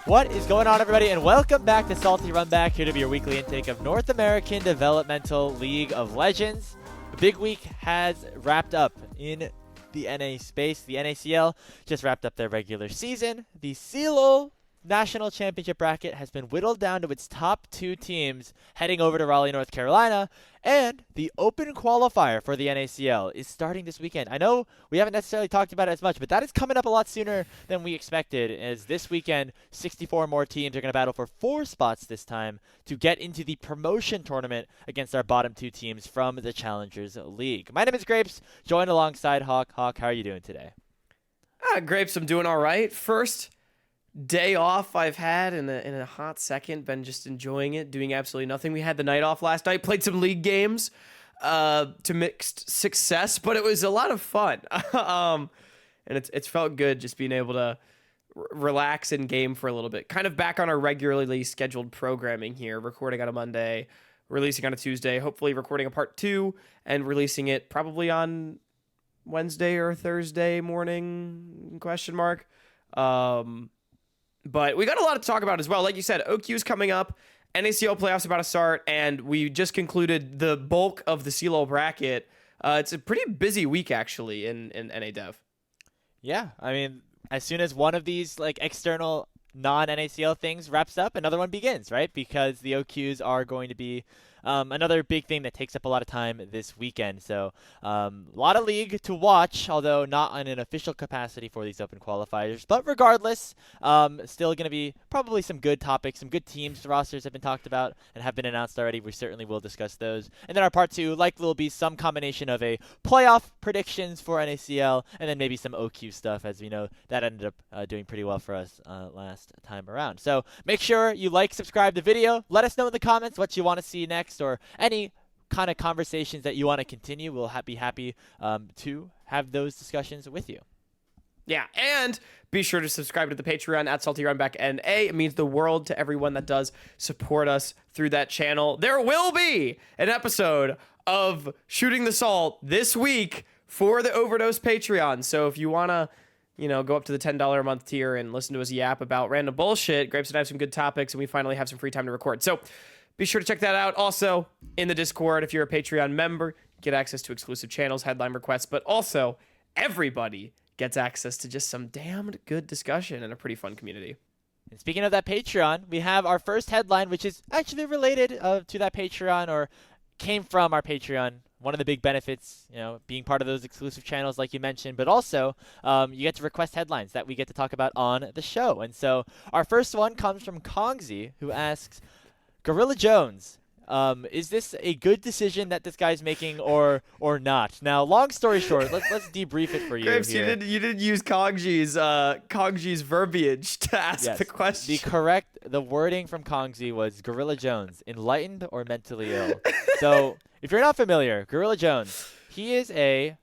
What is going on, everybody, and welcome back to Salty Runback, here to be your weekly intake of North American Developmental League of Legends. A big week has wrapped up in the NA space. The NACL just wrapped up their regular season. The CLOL National Championship bracket has been whittled down to its top 2 teams heading over to Raleigh, North Carolina, and the open qualifier for the NACL is starting this weekend. I know we haven't necessarily talked about it as much, but that is coming up a lot sooner than we expected, as this weekend 64 more teams are going to battle for 4 spots this time to get into the promotion tournament against our bottom 2 teams from the Challengers League. My name is Grapes, joined alongside Hawk. Hawk, how are you doing today? Grapes, I'm doing all right. First day off I've had in a hot second. Been just enjoying it, doing absolutely nothing. We had the night off last night, played some league games to mixed success, but it was a lot of fun. And it's felt good just being able to relax and game for a little bit. Kind of back on our regularly scheduled programming here, recording on a Monday, releasing on a Tuesday, hopefully recording a part 2 and releasing it probably on Wednesday or Thursday morning, ? But we got a lot to talk about as well. Like you said, OQ's coming up, NACL Playoffs about to start, and we just concluded the bulk of the CLOL bracket. It's a pretty busy week, actually, in NA Dev. Yeah, I mean, as soon as one of these like external non-NACL things wraps up, another one begins, right? Because the OQs are going to be another big thing that takes up a lot of time this weekend. So a lot of league to watch, although not in an official capacity for these open qualifiers. But regardless, still going to be probably some good topics, some good teams. The rosters have been talked about and have been announced already. We certainly will discuss those. And then our part 2 likely will be some combination of a playoff predictions for NACL and then maybe some OQ stuff, as we know that ended up doing pretty well for us last time around. So make sure you like, subscribe to the video. Let us know in the comments what you want to see next, or any kind of conversations that you want to continue. We'll be happy to have those discussions with you. Yeah, and be sure to subscribe to the Patreon at Salty Runback NA. It means the world to everyone that does support us through that channel. There will be an episode of Shooting the Salt this week for the Overdose Patreon. So if you want to, go up to the $10 a month tier and listen to us yap about random bullshit, Grapes and I have some good topics, and we finally have some free time to record. So be sure to check that out. Also, in the Discord, if you're a Patreon member, get access to exclusive channels, headline requests, but also everybody gets access to just some damned good discussion and a pretty fun community. And speaking of that Patreon, we have our first headline, which is actually related to that Patreon, or came from our Patreon. One of the big benefits, being part of those exclusive channels like you mentioned, but also you get to request headlines that we get to talk about on the show. And so our first one comes from Kongzhi, who asks, Gorillajones, is this a good decision that this guy's making or not? Now, long story short, let's debrief it for you. Grapes, here. you didn't use Kongzhi's verbiage to ask the question. The wording from Kongzhi was Gorillajones, enlightened or mentally ill. So if you're not familiar, Gorillajones, he is a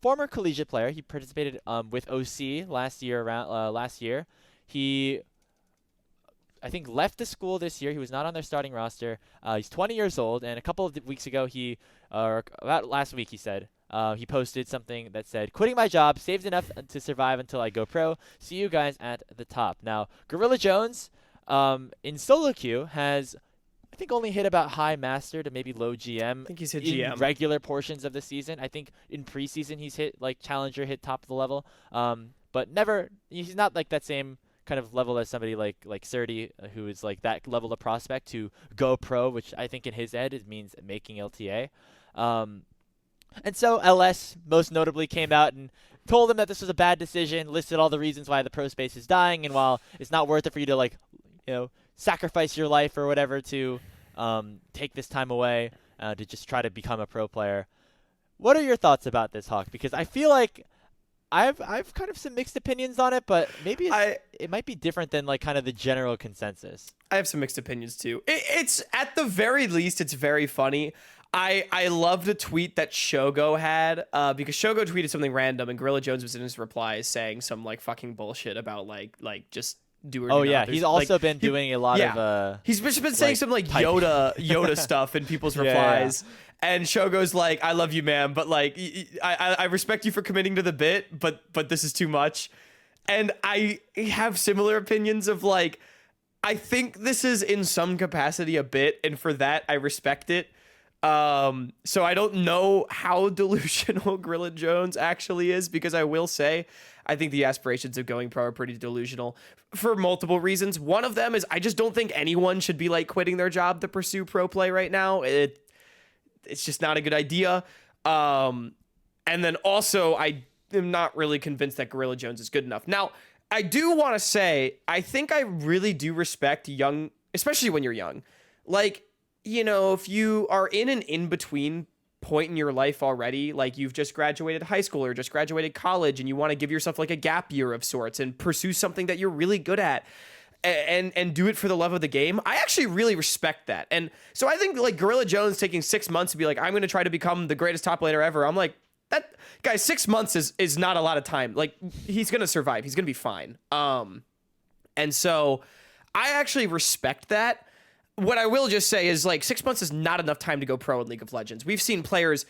former collegiate player. He participated with OC last year. He, I think, left the school this year. He was not on their starting roster. He's 20 years old, and a couple of weeks ago, about last week, he said, he posted something that said, "Quitting my job, saved enough to survive until I go pro. See you guys at the top." Now, Gorillajones in solo queue has, I think, only hit about high master to maybe low GM. I think he's hit in GM. regular portions of the season. I think in preseason he's hit challenger, hit top of the level, but he's not like that same kind of level as somebody like Surdy, who is like that level of prospect to go pro, which I think in his head it means making LTA. And so LS most notably came out and told him that this was a bad decision, listed all the reasons why the pro space is dying, and while it's not worth it for you to sacrifice your life or whatever to take this time away to just try to become a pro player. What are your thoughts about this, Hawk? Because I feel like I've kind of some mixed opinions on it, but maybe it might be different than kind of the general consensus. I have some mixed opinions too. It's at the very least, it's very funny. I loved a tweet that Shogo had because Shogo tweeted something random and Gorillajones was in his replies saying some fucking bullshit about just do or Oh do yeah, not. he's There's, also like, been doing a lot of he's just been saying like, some like typing. Yoda stuff in people's Yeah, replies. And Shogo's like, I love you, man, but like I respect you for committing to the bit, but this is too much. And I have similar opinions of like, I think this is in some capacity a bit, and for that I respect it. So I don't know how delusional Gorillajones actually is, because I will say I think the aspirations of going pro are pretty delusional for multiple reasons. One of them is I just don't think anyone should be like quitting their job to pursue pro play right now. It's just not a good idea. And then also I am not really convinced that Gorillajones is good enough. Now, I do want to say, I think I really do respect young, especially when you're young. Like, you know, if you are in an in-between point in your life already, like you've just graduated high school or just graduated college and you want to give yourself like a gap year of sorts and pursue something that you're really good at and do it for the love of the game, I actually really respect that. And so I think like Gorillajones taking 6 months to be like, I'm going to try to become the greatest top laner ever. I'm like, that guys, 6 months is not a lot of time. Like, he's going to survive. He's going to be fine. And so I actually respect that. What I will just say is like 6 months is not enough time to go pro in League of Legends. We've seen players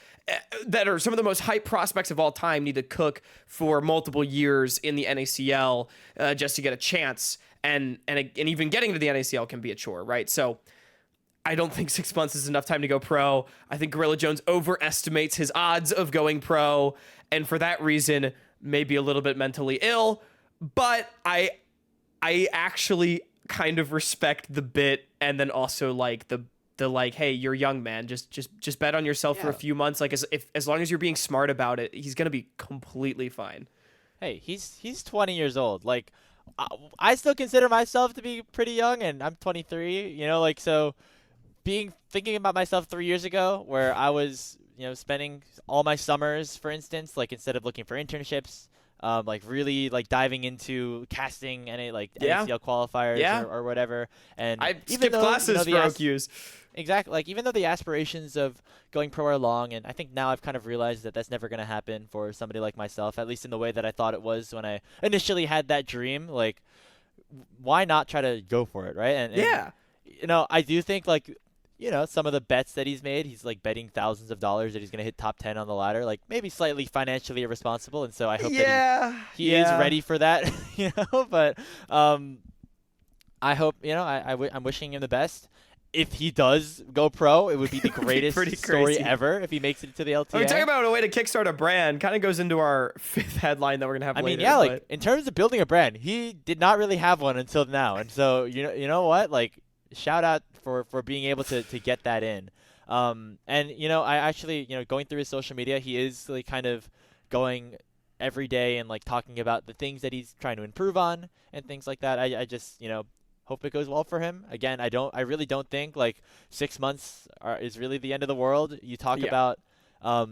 that are some of the most hype prospects of all time need to cook for multiple years in the NACL just to get a chance. And even getting to the NACL can be a chore, right? So I don't think 6 months is enough time to go pro. I think Gorillajones overestimates his odds of going pro, and for that reason, maybe a little bit mentally ill. But I actually kind of respect the bit, and then also like the like, hey, you're young, man. Just bet on yourself for a few months. Like as long as you're being smart about it, he's gonna be completely fine. Hey, he's 20 years old. Like, I still consider myself to be pretty young, and I'm 23. You know, like, so thinking about myself 3 years ago, where I was, you know, spending all my summers, for instance, like instead of looking for internships, like really like diving into casting and NACL qualifiers or whatever. And I even skipped though, classes you know, for OQs. Exactly. Like, even though the aspirations of going pro are long, and I think now I've kind of realized that that's never going to happen for somebody like myself, at least in the way that I thought it was when I initially had that dream. Like, why not try to go for it, right? And you know, I do think, like, you know, some of the bets that he's made, he's like betting thousands of dollars that he's going to hit top 10 on the ladder, like maybe slightly financially irresponsible. And so I hope that he is ready for that, you know, but I hope, you know, I'm wishing him the best. If he does go pro, it would be the greatest story ever if he makes it to the LTA. We're talking about a way to kickstart a brand. Kind of goes into our fifth headline that we're going to have later. I mean, yeah, like, in terms of building a brand, he did not really have one until now. And so, you know what? Like, shout out for being able to get that in. And, you know, I actually, you know, going through his social media, he is like kind of going every day and like talking about the things that he's trying to improve on and things like that. I just, you know, hope it goes well for him. Again, I really don't think like 6 months is really the end of the world. You talk about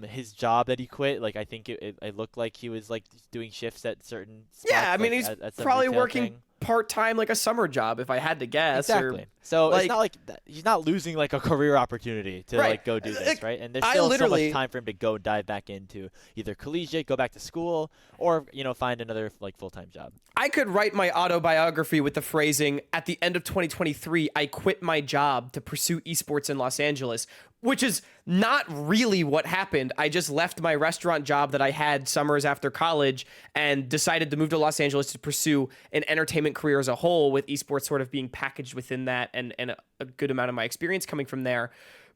his job that he quit. Like, I think it looked like he was like doing shifts at certain spots. Yeah, I mean, like, he's at some probably retail working thing. part-time, like a summer job, if I had to guess. Exactly. So it's not like he's not losing like a career opportunity to like go do this, right? And there's still so much time for him to go dive back into either collegiate, go back to school, or, you know, find another like full-time job. I could write my autobiography with the phrasing, at the end of 2023, I quit my job to pursue esports in Los Angeles, which is not really what happened. I just left my restaurant job that I had summers after college and decided to move to Los Angeles to pursue an entertainment career as a whole, with esports sort of being packaged within that, and a good amount of my experience coming from there.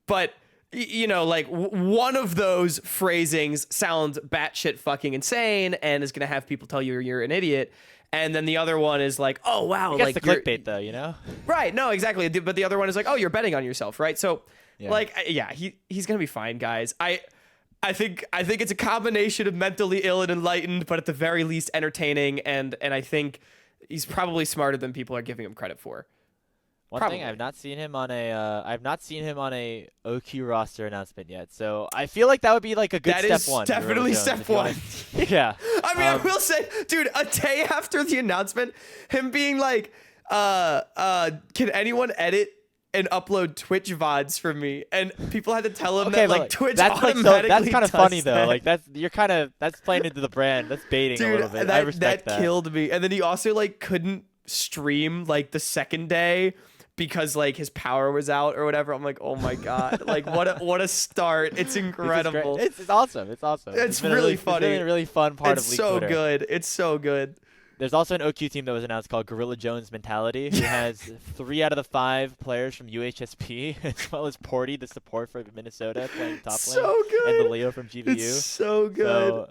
But, you know, like, one of those phrasings sounds batshit fucking insane and is going to have people tell you you're an idiot. And then the other one is like, oh, wow. Like, the clickbait, though, you know? Right. No, exactly. But the other one is like, oh, you're betting on yourself, right? So, like, he's going to be fine, guys. I think it's a combination of mentally ill and enlightened, but at the very least entertaining. And I think he's probably smarter than people are giving him credit for. One thing, I've not seen him on a OQ roster announcement yet. So I feel like that would be like a good step one. That is definitely step one. Yeah. I mean, I will say, dude, a day after the announcement, him being like, can anyone edit and upload Twitch VODs for me? And people had to tell him that like Twitch automatically that's kind of funny though. that. Like, that's playing into the brand. That's baiting a little bit. I respect that. That killed me. And then he also like couldn't stream like the second day because like his power was out or whatever. I'm like, oh my god, like what a start! It's incredible. It's awesome. It's awesome. It's been really It's funny. been a really fun part It's of League so Twitter. good. It's so good. There's also an OQ team that was announced called Gorillajones Mentality, who has 3 out of the 5 players from UHSP, as well as Porty, the support for Minnesota, playing top So lane, good. and the Leo from GVU. It's so good. So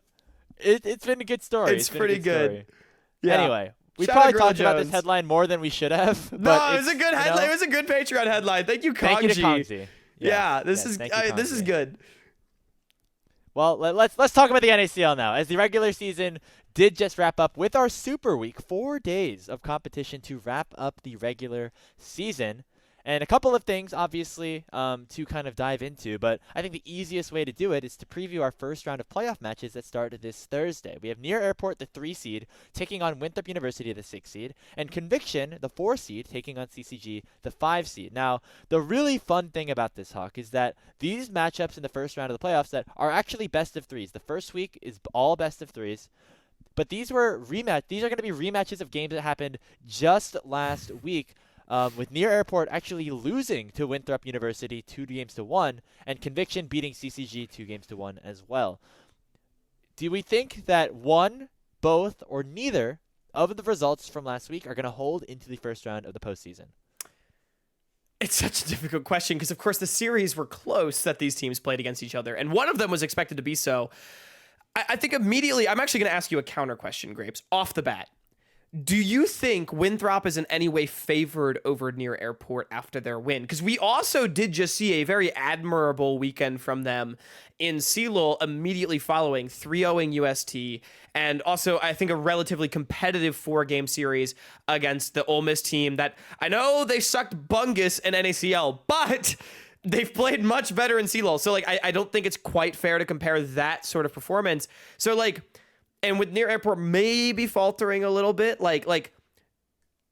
it's been a good story. It's been a pretty good. Story. Yeah. Anyway, we Shout probably out talked about this Gorillajones. headline more than we should have. No, but it was a good headline. It was a good Patreon headline. Thank you, Kongzhi. Thank you to Kongzhi. Yeah, this Yes, is thank you, this is Kongzhi. good. Well, let's talk about the NACL now, as the regular season did just wrap up with our Super Week, 4 days of competition to wrap up the regular season. And a couple of things, obviously, to kind of dive into, but I think the easiest way to do it is to preview our first round of playoff matches that start this Thursday. We have Near Airport, the 3 seed, taking on Winthrop University, the 6 seed, and Conviction, the 4 seed, taking on CCG, the 5 seed. Now, the really fun thing about this, Hawk, is that these matchups in the first round of the playoffs that are actually best of 3s. The first week is all best of 3s. But these are going to be rematches of games that happened just last week. With Near Airport actually losing to Winthrop University 2-1, and Conviction beating CCG 2-1 as well. Do we think that one, both, or neither of the results from last week are going to hold into the first round of the postseason? It's such a difficult question because, of course, the series were close that these teams played against each other, and one of them was expected to be so. I think immediately, I'm actually going to ask you a counter question, Grapes, off the bat. Do you think Winthrop is in any way favored over Near Airport after their win? Because we also did just see a very admirable weekend from them in CLOL immediately following 3-0ing UST, and also I think a relatively competitive 4-game series against the Ole Miss team that I know they sucked bungus in NACL, but they've played much better in CLOL. So like I don't think it's quite fair to compare that sort of performance. So like, and with Near Airport maybe faltering a little bit, like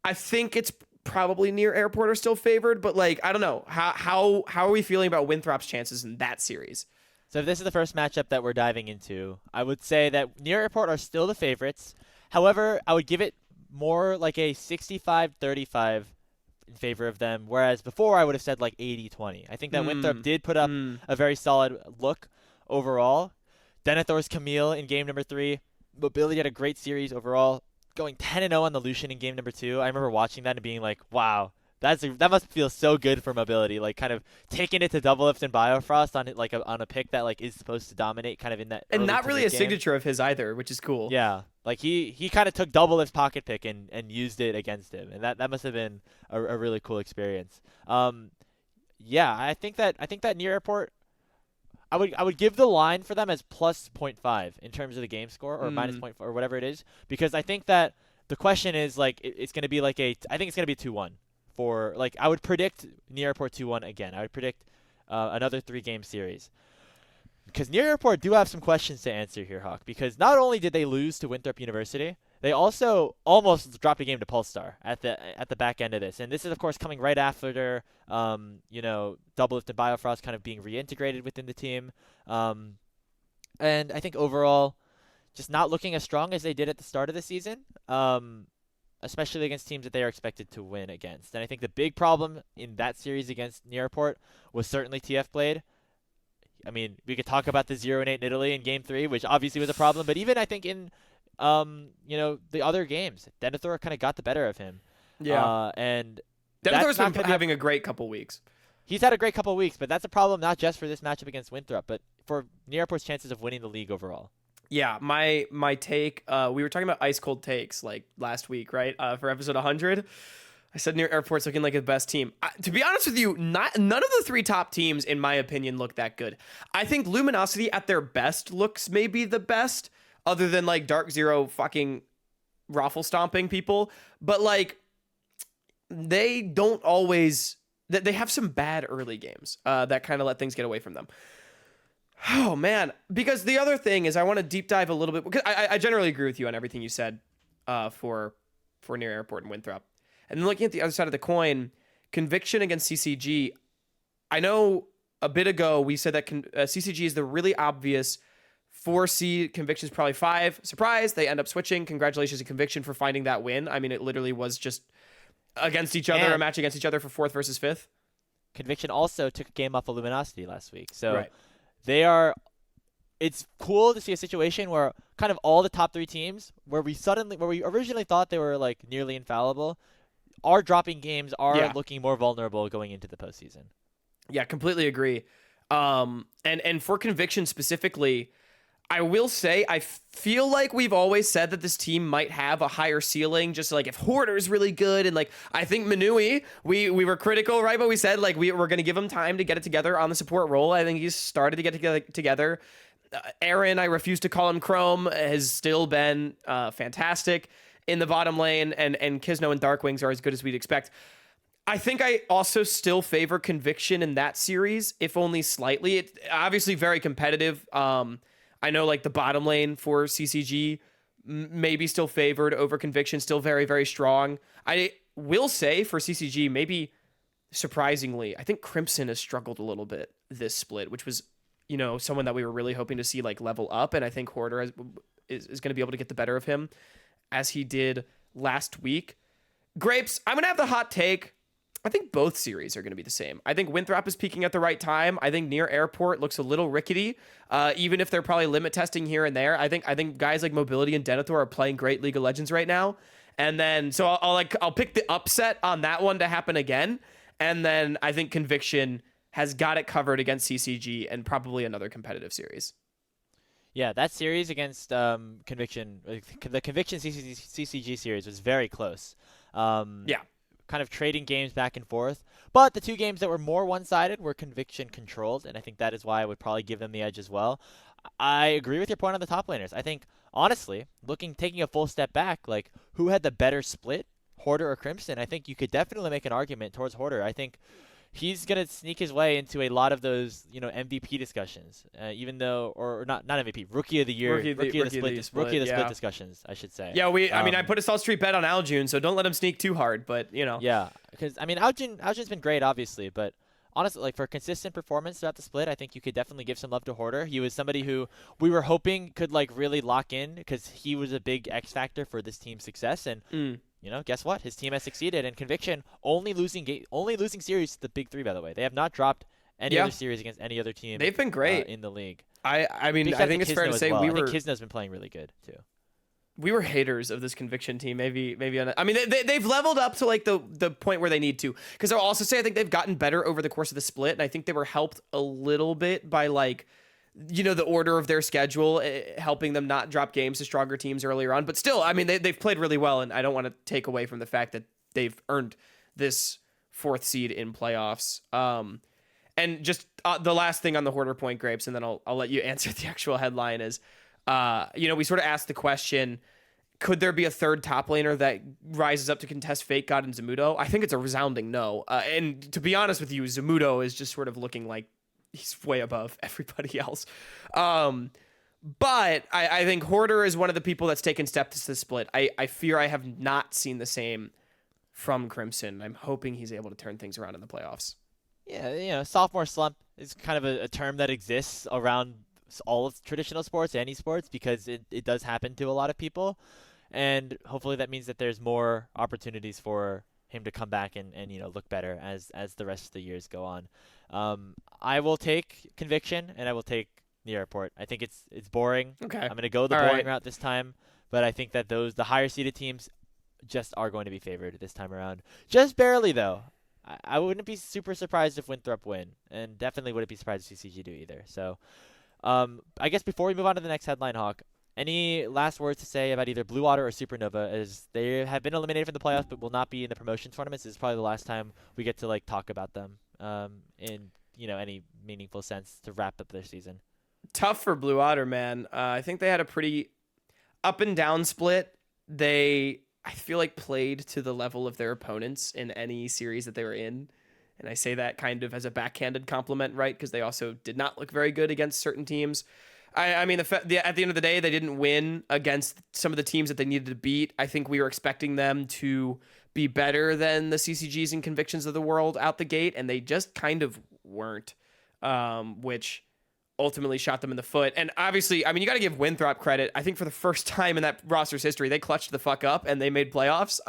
I think it's probably Near Airport are still favored, but like I don't know. How are we feeling about Winthrop's chances in that series? So if this is the first matchup that we're diving into, I would say that Near Airport are still the favorites. However, I would give it more like a 65-35 in favor of them, whereas before I would have said like 80-20. I think that Winthrop did put up a very solid look overall. Denethor's Camille in game number 3. Mobility had a great series overall, going 10-0 on the Lucian in game number 2. I remember watching that and being like, wow, that must feel so good for Mobility, like kind of taking it to Double Lift and Biofrost on it, like on a pick that like is supposed to dominate kind of in that And early not to really a mid-game. signature of his either, which is cool. Yeah, like he kind of took Double Lift's pocket pick and used it against him, and that must have been a really cool experience. Yeah, I think that Near Airport, I would give the line for them as plus 0.5 in terms of the game score, or minus 0.5 or whatever it is, because I think that the question is like it's going to be like I think it's going to be 2-1 for, like, I would predict Near Airport 2-1 again. I would predict another 3-game series. Because Near Airport do have some questions to answer here, Hawk, because not only did they lose to Winthrop University, they also almost dropped a game to Pulsar at the back end of this. And this is, of course, coming right after, Double Lift and Biofrost kind of being reintegrated within the team. And I think overall, just not looking as strong as they did at the start of the season, especially against teams that they are expected to win against. And I think the big problem in that series against Near Airport was certainly TF Blade. I mean, we could talk about the 0-8 in Italy in Game 3, which obviously was a problem. But even I think in the other games, Denethor kind of got the better of him. Yeah. And Denethor's been having a great couple weeks. He's had a great couple weeks, but that's a problem not just for this matchup against Winthrop, but for Near Airport's chances of winning the league overall. Yeah, my take, we were talking about ice cold takes like last week, right? For episode 100. I said Near Airport's looking like the best team. To be honest with you, none of the 3 top teams, in my opinion, look that good. I think Luminosity at their best looks maybe the best, other than like Dark Zero fucking raffle stomping people. But like, they don't always. They have some bad early games that kind of let things get away from them. Oh man, because the other thing is I want to deep dive a little bit, because I generally agree with you on everything you said for Near Airport and Winthrop. And then looking at the other side of the coin, Conviction against CCG, I know a bit ago we said that CCG is the really obvious 4 seed, Conviction's probably 5. Surprise, they end up switching. Congratulations to Conviction for finding that win. I mean, it literally was just against each other, a match against each other for 4th versus 5th. Conviction also took a game off of Luminosity last week. So Right. they are it's cool to see a situation where kind of all the top 3 teams where we originally thought they were like nearly infallible are dropping games, are looking more vulnerable going into the postseason. Yeah, completely agree. And for Conviction specifically, I will say I feel like we've always said that this team might have a higher ceiling, just like if Hoarder's really good, and like I think Manui, we were critical, right? But we said like we're going to give him time to get it together on the support role. I think he's started to get together. Aaron, I refuse to call him Chrome, has still been fantastic in the bottom lane, and Kisno and Darkwings are as good as we'd expect. I think I also still favor Conviction in that series, if only slightly. It's obviously very competitive. I know like the bottom lane for CCG maybe still favored over Conviction, still very, very strong. I will say for CCG, maybe surprisingly, I think Crimson has struggled a little bit this split, which was, you know, someone that we were really hoping to see like level up. And I think Hoarder is going to be able to get the better of him as he did last week. Grapes, I'm going to have the hot take. I think both series are going to be the same. I think Winthrop is peaking at the right time. I think Near Airport looks a little rickety, even if they're probably limit testing here and there. I think guys like Mobility and Denethor are playing great League of Legends right now. And then so I'll pick the upset on that one to happen again. And then I think Conviction has got it covered against CCG and probably another competitive series. Yeah, that series against Conviction, the Conviction CCG series was very close. Kind of trading games back and forth. But the 2 games that were more one-sided were Conviction controlled, and I think that is why I would probably give them the edge as well. I agree with your point on the top laners. I think, honestly, taking a full step back, like, who had the better split, Hoarder or Crimson? I think you could definitely make an argument towards Hoarder. I think he's going to sneak his way into a lot of those, MVP discussions, even though, or not MVP, Rookie of the Year, Rookie of the Split discussions, I should say. Yeah, I mean, I put a Salt Street bet on Aljun, so don't let him sneak too hard, but, you know. Yeah, because, I mean, Aljun's been great, obviously, but honestly, like, for consistent performance throughout the split, I think you could definitely give some love to Hoarder. He was somebody who we were hoping could, like, really lock in because he was a big X factor for this team's success, and guess what? His team has succeeded, and Conviction only losing series to the big 3. By the way, they have not dropped any other series against any other team. They've been great in the league. I mean, I think it's fair to say I think Kisno's been playing really good too. We were haters of this Conviction team. Maybe. I mean, they've leveled up to like the point where they need to. Because I'll also say I think they've gotten better over the course of the split, and I think they were helped a little bit by like, the order of their schedule, helping them not drop games to stronger teams earlier on. But still, I mean, they've played really well, and I don't want to take away from the fact that they've earned this 4th seed in playoffs. And just the last thing on the Hoarder point, Grapes, and then I'll let you answer the actual headline is, we sort of asked the question, could there be a third top laner that rises up to contest Fake God and Zamudo? I think it's a resounding no. And to be honest with you, Zamudo is just sort of looking like he's way above everybody else. But I think Hoarder is one of the people that's taken steps to the split. I fear I have not seen the same from Crimson. I'm hoping he's able to turn things around in the playoffs. Yeah, sophomore slump is kind of a term that exists around all of traditional sports, any sports, because it does happen to a lot of people. And hopefully that means that there's more opportunities for him to come back and look better as the rest of the years go on. I will take Conviction, and I will take the Airport. I think it's boring. Okay. I'm going to go the boring route this time, but I think that the higher seeded teams just are going to be favored this time around. Just barely, though. I wouldn't be super surprised if Winthrop win, and definitely wouldn't be surprised if CCG do either. So I guess before we move on to the next headline, Hawk, any last words to say about either Blue Water or Supernova, as they have been eliminated from the playoffs but will not be in the promotion tournaments? This is probably the last time we get to talk about them in any meaningful sense to wrap up their season. Tough for Blue Water, man. I think they had a pretty up and down split. They, I feel like, played to the level of their opponents in any series that they were in. And I say that kind of as a backhanded compliment, right? Because they also did not look very good against certain teams. I mean, at the end of the day, they didn't win against some of the teams that they needed to beat. I think we were expecting them to be better than the CCGs and Convictions of the world out the gate, and they just kind of weren't, which ultimately shot them in the foot. And obviously, I mean, you got to give Winthrop credit. I think for the first time in that roster's history, they clutched the fuck up and they made playoffs,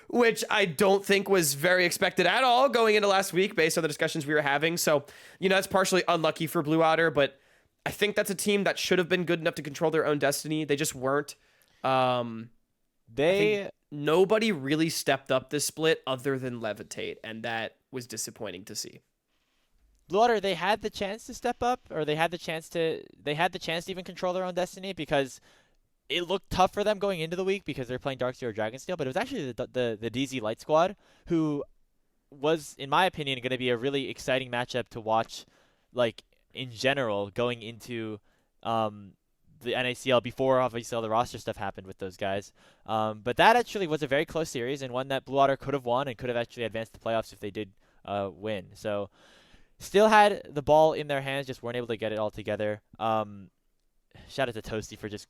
which I don't think was very expected at all going into last week based on the discussions we were having. So, it's partially unlucky for Blue Otter, but I think that's a team that should have been good enough to control their own destiny. They just weren't. Nobody really stepped up this split other than Levitate, and that was disappointing to see. Blue Otter, they had the chance to step up, or they had the chance to even control their own destiny, because it looked tough for them going into the week because they're playing Darksteel or Dragonsteel, but it was actually the DZ Light Squad who was, in my opinion, going to be a really exciting matchup to watch, like, in general, going into the NACL before, obviously, all the roster stuff happened with those guys. But that actually was a very close series, and one that Blue Otter could have won and could have actually advanced the playoffs if they did win. So still had the ball in their hands, just weren't able to get it all together. Shout out to Toasty for just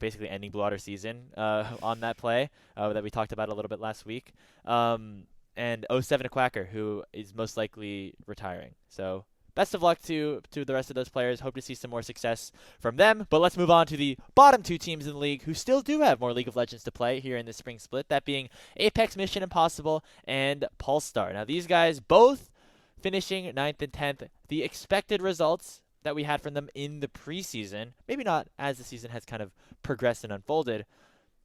basically ending Blue Otter season on that play that we talked about a little bit last week. And 07 a Quacker, who is most likely retiring. So best of luck to the rest of those players. Hope to see some more success from them. But let's move on to the bottom two teams in the league who still do have more League of Legends to play here in the spring split, that being Apex Mission Impossible and Pulsar. Now, these guys both finishing 9th and 10th. The expected results that we had from them in the preseason, maybe not as the season has kind of progressed and unfolded,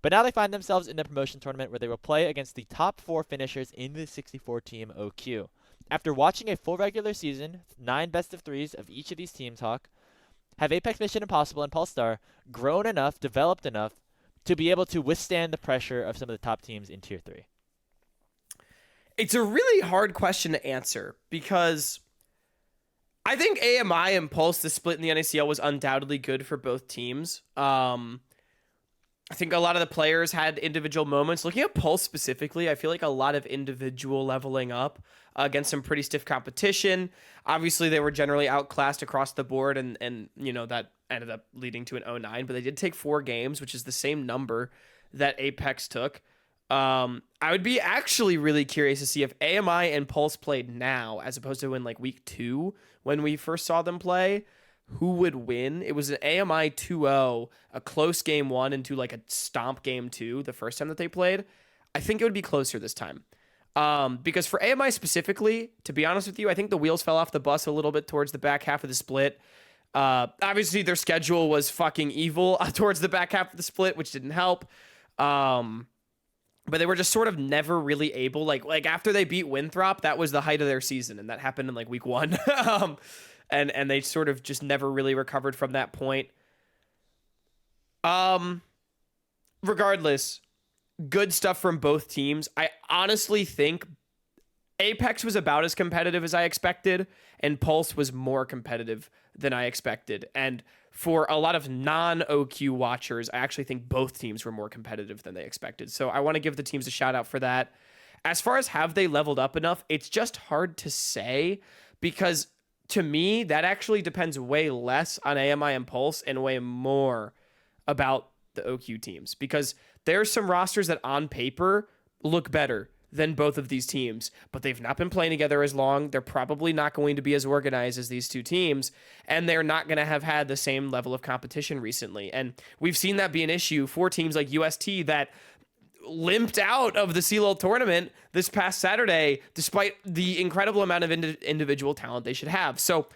but now they find themselves in the promotion tournament where they will play against the top 4 finishers in the 64-team OQ. After watching a full regular season, 9 best-of-3s of each of these teams, Hawk, have Apex Mission Impossible and Pulsar grown enough, developed enough, to be able to withstand the pressure of some of the top teams in Tier 3? It's a really hard question to answer because I think AMI and Pulse, the split in the NACL, was undoubtedly good for both teams. I think a lot of the players had individual moments. Looking at Pulse specifically, I feel like a lot of individual leveling up against some pretty stiff competition. Obviously, they were generally outclassed across the board, and that ended up leading to an 0-9, but they did take 4 games, which is the same number that Apex took. I would be actually really curious to see if AMI and Pulse played now, as opposed to in week 2 when we first saw them play, who would win. It was an AMI 2-0, a close game 1 into a stomp game 2 the first time that they played. I think it would be closer this time. Because for AMI specifically, to be honest with you, I think the wheels fell off the bus a little bit towards the back half of the split. Obviously their schedule was fucking evil towards the back half of the split, which didn't help. But they were just sort of never really able, like after they beat Winthrop, that was the height of their season, and that happened in week 1. And they sort of just never really recovered from that point. Regardless, good stuff from both teams. I honestly think Apex was about as competitive as I expected, and Pulse was more competitive than I expected. And for a lot of non-OQ watchers, I actually think both teams were more competitive than they expected. So I want to give the teams a shout out for that. As far as have they leveled up enough, it's just hard to say, because to me, that actually depends way less on AMI and Pulse and way more about the OQ teams, because there's some rosters that on paper look better than both of these teams, but they've not been playing together as long. They're probably not going to be as organized as these two teams, and they're not going to have had the same level of competition recently. And we've seen that be an issue for teams like UST that limped out of the CLOL tournament this past Saturday, despite the incredible amount of individual talent they should have. So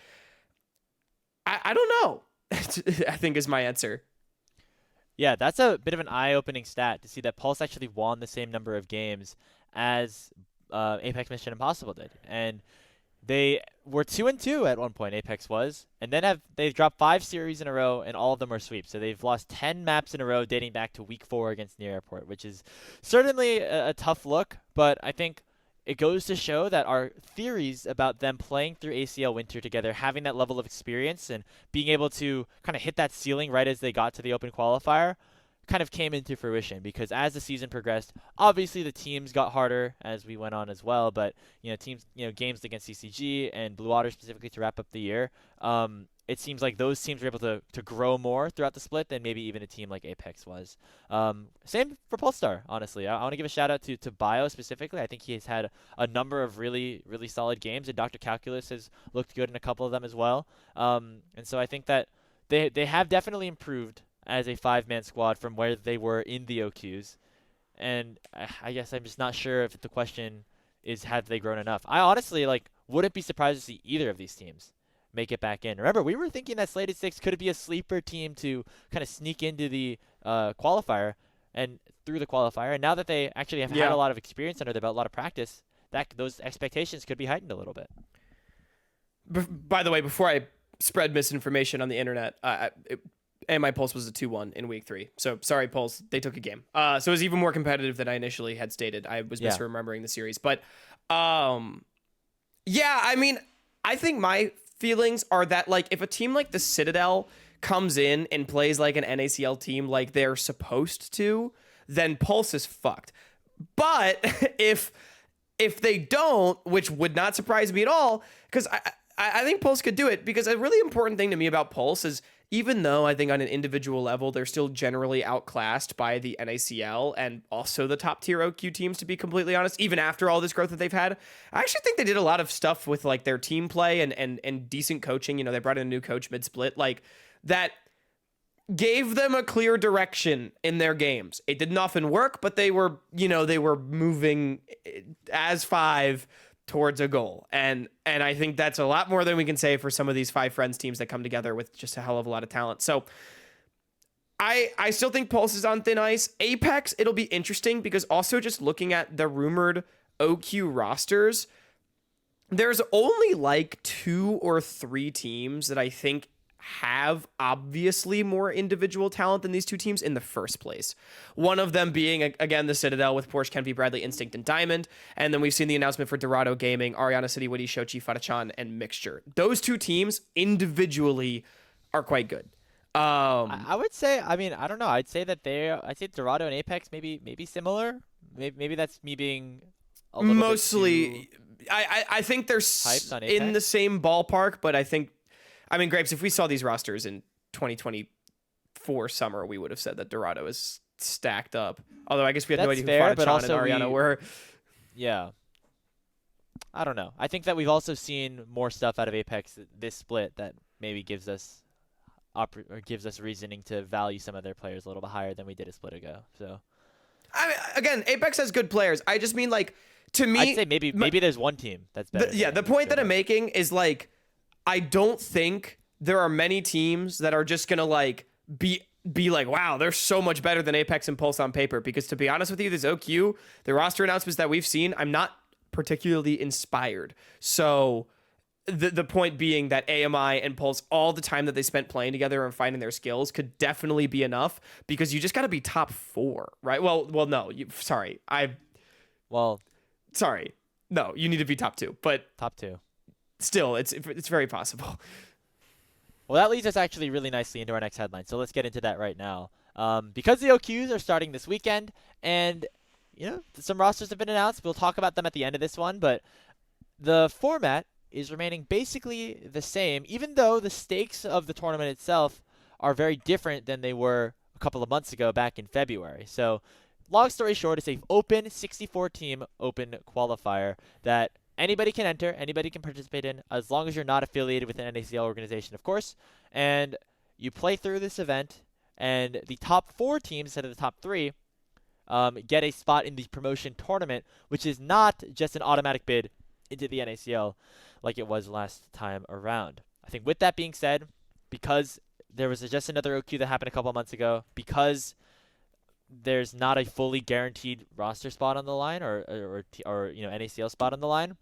I don't know, I think is my answer. Yeah, that's a bit of an eye-opening stat to see that Pulse actually won the same number of games as Apex Mission Impossible did. And they were 2-2 at one point, Apex was, and then they've dropped 5 series in a row, and all of them are sweeps. So they've lost 10 maps in a row dating back to week 4 against Near Airport, which is certainly a tough look, but I think it goes to show that our theories about them playing through ACL Winter together, having that level of experience and being able to kind of hit that ceiling right as they got to the open qualifier, kind of came into fruition, because as the season progressed, obviously the teams got harder as we went on as well, but games against CCG and Blue Water specifically to wrap up the year it seems like those teams were able to grow more throughout the split than maybe even a team like Apex was. Same for Polestar, honestly. I want to give a shout out to Bio specifically. I think he has had a number of really, really solid games, and Dr. Calculus has looked good in a couple of them as well. And so I think that they have definitely improved as a 5-man squad from where they were in the OQs. And I guess I'm just not sure if the question is have they grown enough. I honestly wouldn't be surprised to see either of these teams make it back in. Remember, we were thinking that Slated 6 could be a sleeper team to kind of sneak into the qualifier and through the qualifier. And now that they actually have had a lot of experience under their belt, a lot of practice, that those expectations could be heightened a little bit. By the way, before I spread misinformation on the internet, and my Pulse was a 2-1 in week 3. So sorry, Pulse, they took a game. So it was even more competitive than I initially had stated. I was misremembering the series. But yeah, I mean, I think my feelings are that if a team like the Citadel comes in and plays like an NACL team like they're supposed to, then Pulse is fucked. But if they don't, which would not surprise me at all, because I think Pulse could do it, because a really important thing to me about Pulse is, even though I think on an individual level, they're still generally outclassed by the NACL and also the top tier OQ teams, to be completely honest, even after all this growth that they've had. I actually think they did a lot of stuff with their team play and decent coaching. They brought in a new coach mid-split, that gave them a clear direction in their games. It didn't often work, but they were moving as 5 towards a goal. And I think that's a lot more than we can say for some of these 5 friends teams that come together with just a hell of a lot of talent. So I still think Pulse is on thin ice. Apex, it'll be interesting, because also just looking at the rumored OQ rosters, there's only 2 or 3 teams that I think have obviously more individual talent than these 2 teams in the first place. One of them being, again, the Citadel with Porsche, Kenvi, Bradley, Instinct, and Diamond. And then we've seen the announcement for Dorado Gaming, Ariana City, Witty, Shochi, Fatachan, and Mixture. Those 2 teams individually are quite good. I would say, I mean, I don't know. I'd say Dorado and Apex maybe similar. Maybe that's me being a little mostly. I think they're in the same ballpark, but I mean, Grapes, if we saw these rosters in 2024 summer, we would have said that Dorado is stacked up. Although I guess we had no idea who Fatachan and Ariana were. Yeah. I don't know. I think that we've also seen more stuff out of Apex this split that maybe gives us reasoning to value some of their players a little bit higher than we did a split ago. So, I mean, again, Apex has good players. I just mean, to me, I'd say maybe there's one team that's better. The point that I'm making is I don't think there are many teams that are just gonna be wow, they're so much better than Apex and Pulse on paper. Because to be honest with you, this OQ, the roster announcements that we've seen, I'm not particularly inspired. So the point being that AMI and Pulse, all the time that they spent playing together and finding their skills, could definitely be enough, because you just got to be top 4, right? Well, no, sorry, no, you need to be top 2, but top 2. Still, it's very possible. Well, that leads us actually really nicely into our next headline. So let's get into that right now. Because the OQs are starting this weekend, and some rosters have been announced. We'll talk about them at the end of this one, but the format is remaining basically the same, even though the stakes of the tournament itself are very different than they were a couple of months ago back in February. So, long story short, it's a open 64-team open qualifier that anybody can enter, anybody can participate in, as long as you're not affiliated with an NACL organization, of course. And you play through this event, and the top 4 teams instead of the top 3 get a spot in the promotion tournament, which is not just an automatic bid into the NACL like it was last time around. I think with that being said, because there was just another OQ that happened a couple of months ago, because there's not a fully guaranteed roster spot on the line or NACL spot on the line,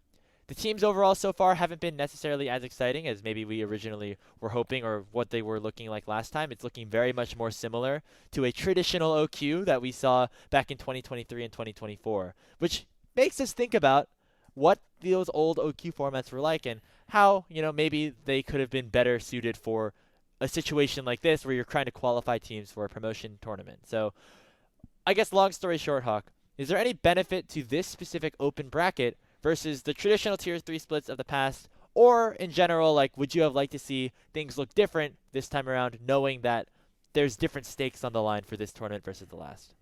the teams overall so far haven't been necessarily as exciting as maybe we originally were hoping or what they were looking like last time. It's looking very much more similar to a traditional OQ that we saw back in 2023 and 2024, which makes us think about what those old OQ formats were like and how, maybe they could have been better suited for a situation like this where you're trying to qualify teams for a promotion tournament. So I guess long story short, Hawk, is there any benefit to this specific open bracket versus the traditional Tier 3 splits of the past, Or in general, like, would you have liked to see things look different this time around, knowing that there's different stakes on the line for this tournament versus the last?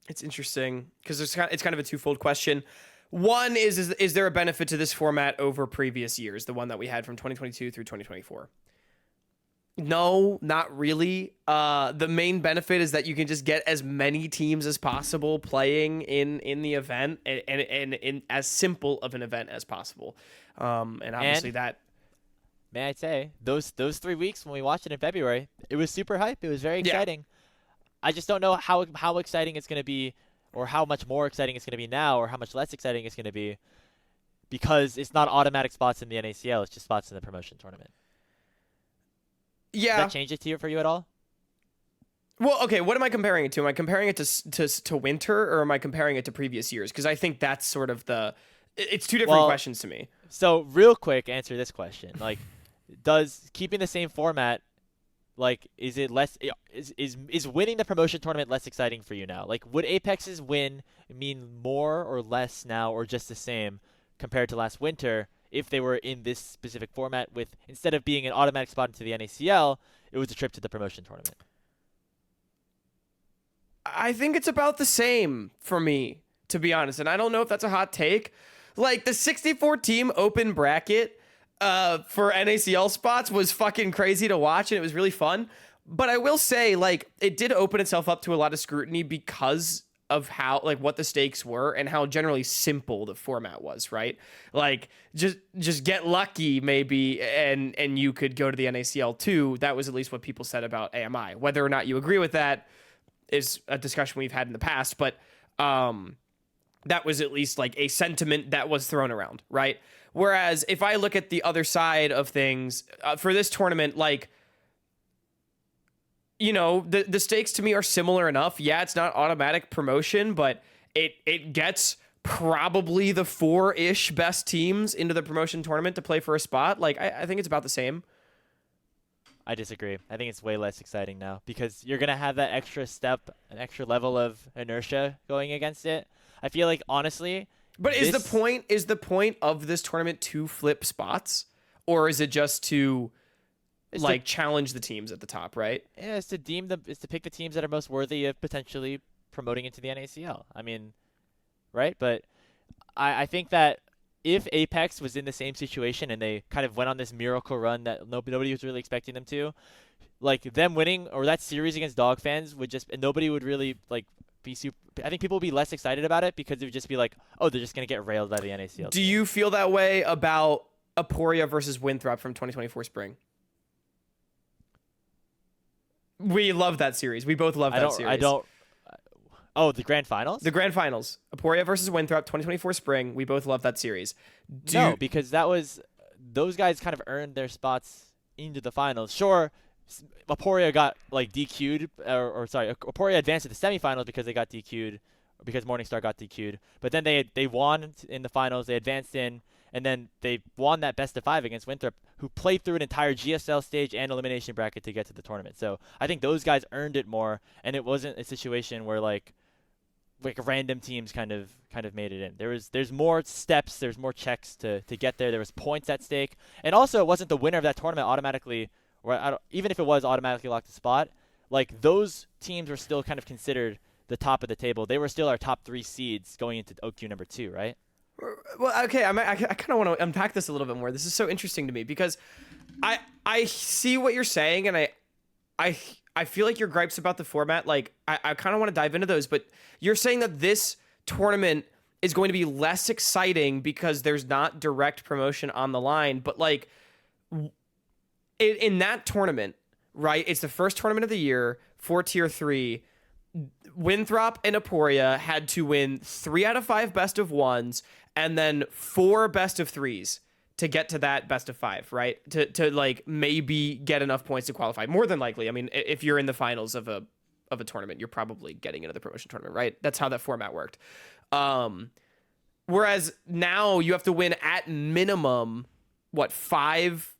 It's interesting because it's kind of a twofold question. One is there a benefit to this format over previous years, the one that we had from 2022 through 2024? No, not really. The main benefit is that you can just get as many teams as possible playing in the event, and in as simple of an event as possible. And obviously that. May I say, those 3 weeks when we watched it in February, it was super hype. It was very exciting. Yeah. I just don't know how exciting it's going to be, or how much more exciting it's going to be now, or how much less exciting it's going to be, because it's not automatic spots in the NACL. It's just spots in the promotion tournament. Yeah. Does that change it for you at all? Well, okay, what am I comparing it to? Am I comparing it to winter, or am I comparing it to previous years? Because I think that's sort of it's two different questions to me. So real quick, answer this question. Like, does keeping the same format, like, is it less, is winning the promotion tournament less exciting for you now? Like, would Apex's win mean more or less now, or just the same compared to last winter, if they were in this specific format with, instead of being an automatic spot into the NACL, it was a trip to the promotion tournament? I think it's about the same for me, to be honest. And I don't know if that's a hot take. Like, the 64 team open bracket for NACL spots was fucking crazy to watch, and it was really fun. But I will say, like, it did open itself up to a lot of scrutiny because of how, like, what the stakes were and how generally simple the format was, right? Like, just get lucky maybe, and you could go to the NACL too. That was at least what people said about AMI. Whether or not you agree with that is a discussion we've had in the past, but that was at least like a sentiment that was thrown around, right? Whereas if I look at the other side of things, for this tournament, like, you know, the stakes to me are similar enough. Yeah, it's not automatic promotion, but it gets probably the 4-ish best teams into the promotion tournament to play for a spot. Like, I think it's about the same. I disagree. I think it's way less exciting now, because you're going to have that extra step, an extra level of inertia going against it. I feel like, honestly... But is the point of this tournament to flip spots, or is it just to challenge the teams at the top, right? Yeah, it's to pick the teams that are most worthy of potentially promoting into the NACL. I mean, right? But I think that if Apex was in the same situation and they kind of went on this miracle run that nobody was really expecting them to, like, them winning, or that series against Dog fans would just, and nobody would really like be super. I think people would be less excited about it, because it would just be like, oh, they're just gonna get railed by the NACL. Do you feel that way about Aporia versus Winthrop from 2024 spring? We love that series. We both love that series. Oh, the grand finals? The grand finals. Aporia versus Winthrop, 2024 spring. We both love that series. Because those guys kind of earned their spots into the finals. Sure, Aporia got like DQ'd, Aporia advanced to the semifinals because they got DQ'd, because Morningstar got DQ'd. But then they won in the finals. They advanced in, and then they won that best of 5 against Winthrop, who played through an entire GSL stage and elimination bracket to get to the tournament. So I think those guys earned it more, and it wasn't a situation where like random teams kind of made it in. There's more steps, there's more checks to get there. There was points at stake, and also it wasn't the winner of that tournament automatically, or even if it was automatically locked a spot. Like, those teams were still kind of considered the top of the table. They were still our top 3 seeds going into OQ number 2, right? Well, okay, I kind of want to unpack this a little bit more. This is so interesting to me, because I see what you're saying, and I feel like your gripes about the format, like, I kind of want to dive into those, but you're saying that this tournament is going to be less exciting because there's not direct promotion on the line. But, like, in that tournament, right, it's the first tournament of the year for Tier 3. Winthrop and Aporia had to win 3 out of 5 best of 1s and then 4 best of 3s to get to that best of 5, right? To like maybe get enough points to qualify. More than likely. I mean, if you're in the finals of a tournament, you're probably getting into the promotion tournament, right? That's how that format worked. Whereas now you have to win at minimum, 5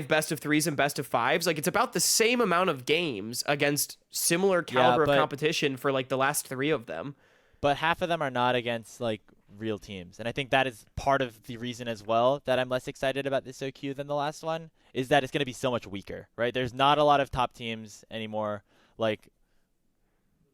best of 3s and best of 5s. Like, it's about the same amount of games against similar caliber of competition for like the last 3 of them. But half of them are not against like real teams. And I think that is part of the reason as well that I'm less excited about this OQ than the last one, is that it's going to be so much weaker, right? There's not a lot of top teams anymore.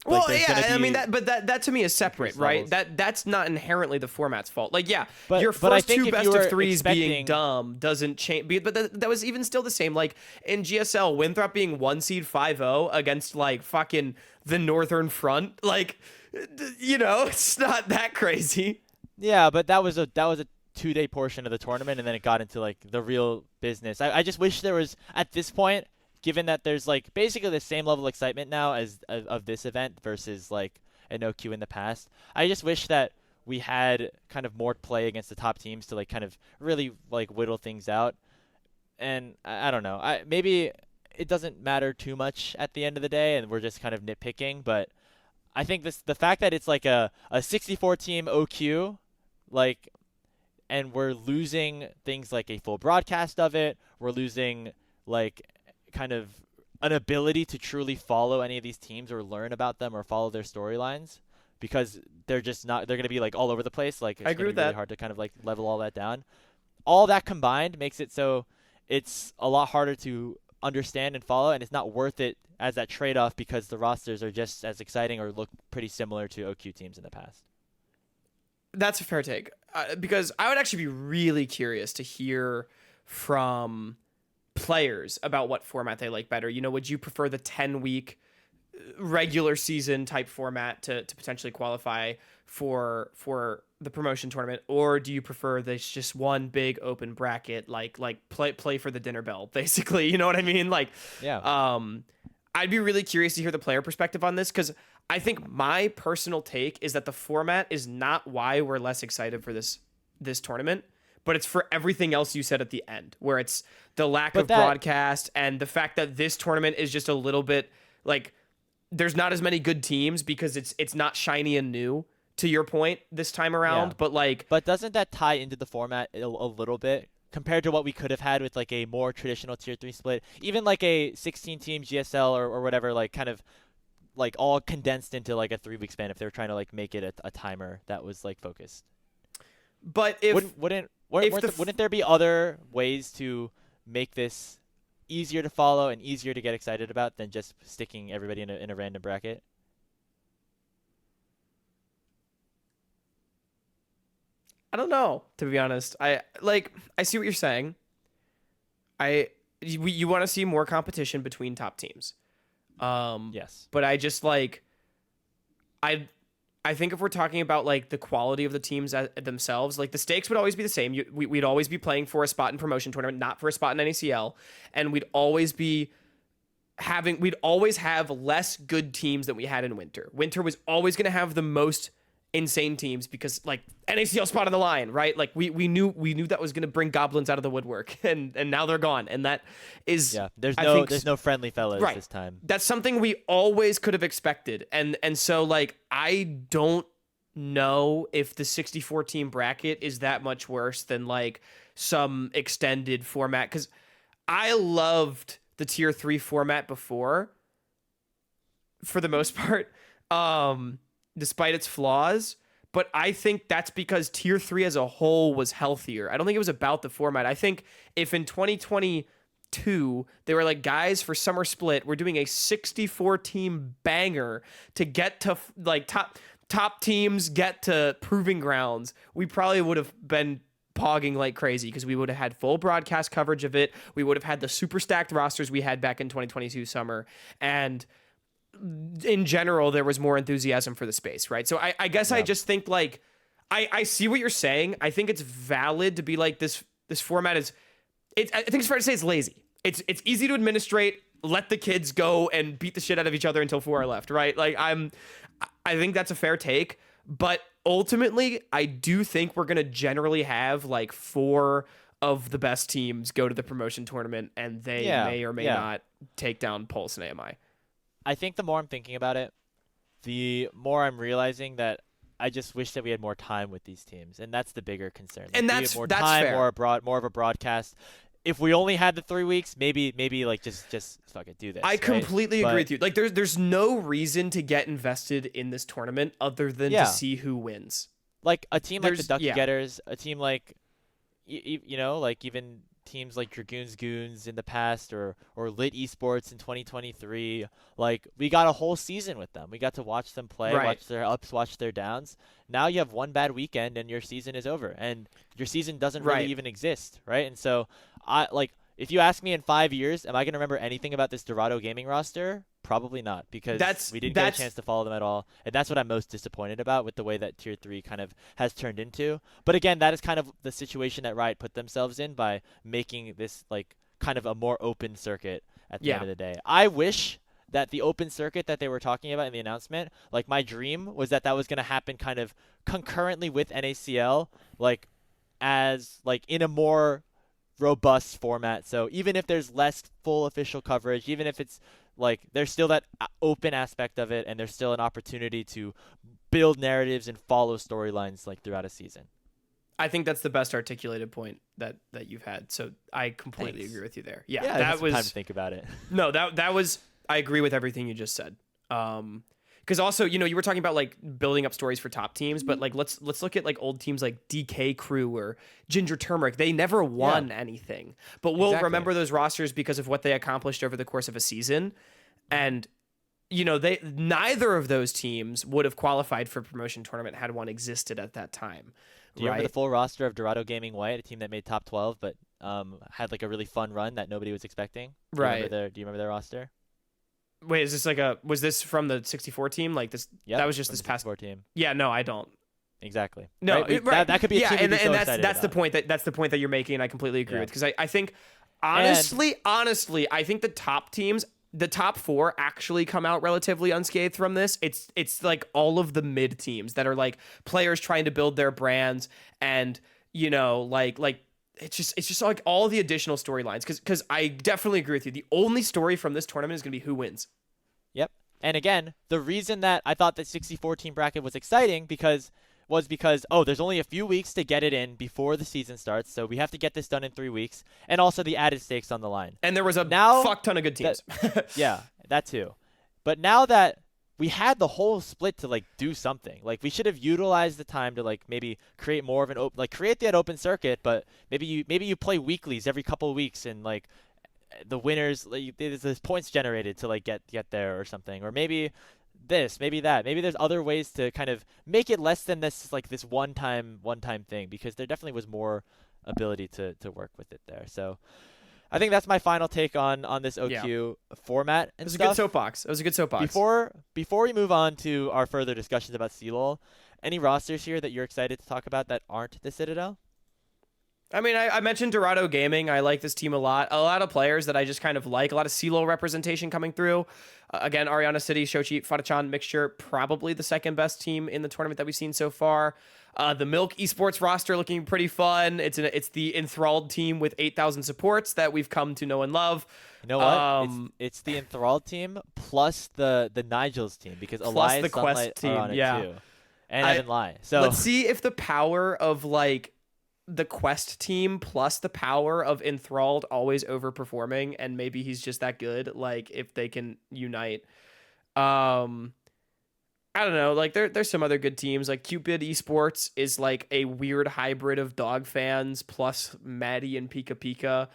Well, there's yeah, gonna I mean be that to me is separate, right? levels. That's not inherently the format's fault. Like, yeah, But your I first think two if best you were of threes being expecting, dumb doesn't change. But that was even still the same. Like in GSL, Winthrop being 1 seed 5-0 against like fucking the Northern Front, like, it's not that crazy. yeah, but that was a 2-day portion of the tournament, and then it got into like the real business. I just wish there was, at this point, given that there's like basically the same level of excitement now as of this event versus like an OQ in the past. I just wish that we had kind of more play against the top teams to like kind of really like whittle things out. And I don't know. Maybe it doesn't matter too much at the end of the day, and we're just kind of nitpicking. But I think the fact that it's like a 64 team OQ, like, and we're losing things like a full broadcast of it. We're losing like kind of an ability to truly follow any of these teams or learn about them or follow their storylines, because they're going to be like all over the place. Like, I it's agree going to with be really that. hard to kind of like level all that down. All that combined makes it so it's a lot harder to understand and follow, and it's not worth it as that trade-off because the rosters are just as exciting or look pretty similar to OQ teams in the past. That's a fair take, because I would actually be really curious to hear from players about what format they like better. Would you prefer the 10-week regular season type format to potentially qualify for the promotion tournament, or do you prefer this just one big open bracket, like play for the dinner bell, basically? You know what I mean? Like, Yeah. I'd be really curious to hear the player perspective on this, because I think my personal take is that the format is not why we're less excited for this tournament, but it's for everything else you said at the end, where it's the lack of broadcast and the fact that this tournament is just a little bit like there's not as many good teams because it's not shiny and new, to your point, this time around. Yeah. But like, But doesn't that tie into the format a little bit compared to what we could have had with like a more traditional tier 3 split, even like a 16 team GSL or whatever, like kind of like all condensed into like a 3-week span if they were trying to like make it a timer that was like focused. but if Wouldn't there be other ways to make this easier to follow and easier to get excited about than just sticking everybody in a random bracket? I don't know, to be honest. I see what you're saying. You want to see more competition between top teams. Yes. But I just like I think if we're talking about like the quality of the teams themselves, like the stakes would always be the same. We'd always be playing for a spot in promotion tournament, not for a spot in NACL, and we'd always have less good teams than we had in winter. Winter was always going to have the most insane teams because like NACL spot on the line, right? Like we knew that was going to bring goblins out of the woodwork, and now they're gone, and that is There's no friendly fellas right. this time. That's something we always could have expected, and so like I don't know if the 64 team bracket is that much worse than like some extended format, because I loved the tier 3 format before, for the most part. Despite its flaws, but I think that's because tier 3 as a whole was healthier. I don't think it was about the format. I think if in 2022 they were like, guys, for summer split, we're doing a 64 team banger to get to like top teams get to proving grounds, we probably would have been pogging like crazy because we would have had full broadcast coverage of it. We would have had the super stacked rosters we had back in 2022 summer, and in general there was more enthusiasm for the space, right? So I guess I just think like I see what you're saying. I think it's valid to be like this format is I think it's fair to say it's lazy. It's easy to administrate. Let the kids go and beat the shit out of each other until 4 are left, right? Like I think that's a fair take, but ultimately I do think we're going to generally have like 4 of the best teams go to the promotion tournament, and they may or may not take down Pulse and AMI. I think the more I'm thinking about it, the more I'm realizing that I just wish that we had more time with these teams, and that's the bigger concern. Like, And we that's had more that's time, fair. more of a broadcast. If we only had the 3 weeks, maybe like just fuck it, do this. I right? completely agree But with you. Like there's no reason to get invested in this tournament other than to see who wins. like a team like the There's Ducky yeah. Getters, a team like like even teams like Dragoons Goons in the past or Lit Esports in 2023. Like we got a whole season with them. We got to watch them play, Right. watch their ups, watch their downs. Now you have one bad weekend and your season is over, and your season doesn't really Right. even exist, right? And so I like if you ask me in 5 years, am I going to remember anything about this Dorado Gaming roster? Probably not, because That's we didn't get a that's chance to follow them at all, and that's what I'm most disappointed about with the way that Tier 3 kind of has turned into. But again, that is kind of the situation that Riot put themselves in by making this like kind of a more open circuit at the end yeah. of the day. I wish that the open circuit that they were talking about in the announcement, like my dream was that that was going to happen kind of concurrently with NACL, like as like in a more robust format. So even if there's less full official coverage, even if it's like there's still that open aspect of it, and there's still an opportunity to build narratives and follow storylines like throughout a season. I think that's the best articulated point that you've had. So I completely Thanks. agree with you there. Yeah, Yeah, I had that some time to was think about it. no, that was I agree with everything you just said. Because also, you were talking about like building up stories for top teams, but like let's look at like old teams like DK Crew or Ginger Turmeric. They never won anything, but we'll Exactly. remember those rosters because of what they accomplished over the course of a season. And they neither of those teams would have qualified for promotion tournament had one existed at that time, Do you remember the right? full roster of Dorado Gaming White, a team that made top 12 but had like a really fun run that nobody was expecting? Right. Do you remember their roster? Wait, is this was this from the 64 team? Like this, Yep, that was just from this the past. 64 team. Yeah, no, I don't. Exactly. No, Right? right. That could be a Yeah, team we'd and be so and excited that's the about. point that you're making, and I completely agree Yeah. with, because I think And honestly, I think the top teams, the top four actually come out relatively unscathed from this. It's like all of the mid teams that are like players trying to build their brands, and like it's just like all the additional storylines, because I definitely agree with you. The only story from this tournament is going to be who wins. yep. And again, the reason that I thought the 64 team bracket was exciting was because there's only a few weeks to get it in before the season starts, so we have to get this done in 3 weeks, and also the added stakes on the line. And there was a Now fuck ton of good that teams. yeah, that too. But now that we had the whole split to like do something, like we should have utilized the time to like maybe create more of an create that open circuit, but maybe you play weeklies every couple of weeks, and like the winners, like, there's points generated to like get there or something, or maybe this, maybe that, maybe there's other ways to kind of make it less than this one time thing, because there definitely was more ability to work with it there. So I think that's my final take on this Yeah, OQ format it and was a good stuff. soapbox. It was a good soapbox. Before we move on to our further discussions about CLOL, any rosters here that you're excited to talk about that aren't the Citadel? I mean, I mentioned Dorado Gaming. I like this team a lot. A lot of players that I just kind of like. A lot of CLOL representation coming through. Again, Ariana City, Shochi, Fatachan mixture, probably the second best team in the tournament that we've seen so far. The Milk Esports roster looking pretty fun. It's the enthralled team with 8,000 supports that we've come to know and love. You know what? It's the Enthralled team plus the Nigel's team, because Plus Elias the Quest Sunlight team, are on it yeah. too, and I Evan Lai. So Let's see if the power of like the Quest team plus the power of Enthralled always overperforming, and maybe he's just that good. Like if they can unite. I don't know. Like there's some other good teams. Like Cupid Esports is like a weird hybrid of dog fans plus Maddie and Pika Pika.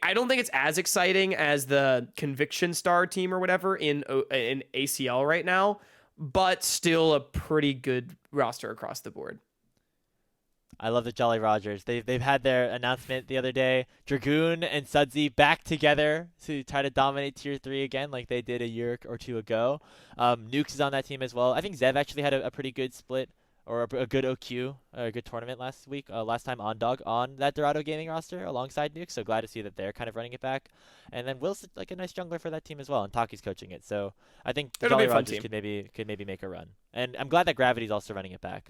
I don't think it's as exciting as the Conviction Star team or whatever in ACL right now, but still a pretty good roster across the board. I love the Jolly Rogers. They've had their announcement the other day. Dragoon and Sudsy back together to try to dominate Tier 3 again, like they did a year or two ago. Nukes is on that team as well. I think Zev actually had a pretty good split, or a good OQ, a good tournament last time on Dog on that Dorado Gaming roster alongside Nukes. So glad to see that they're kind of running it back. And then Will's like a nice jungler for that team as well, and Taki's coaching it. So I think the It'll be Jolly a fun Rogers team. could maybe make a run. And I'm glad that Gravity's also running it back.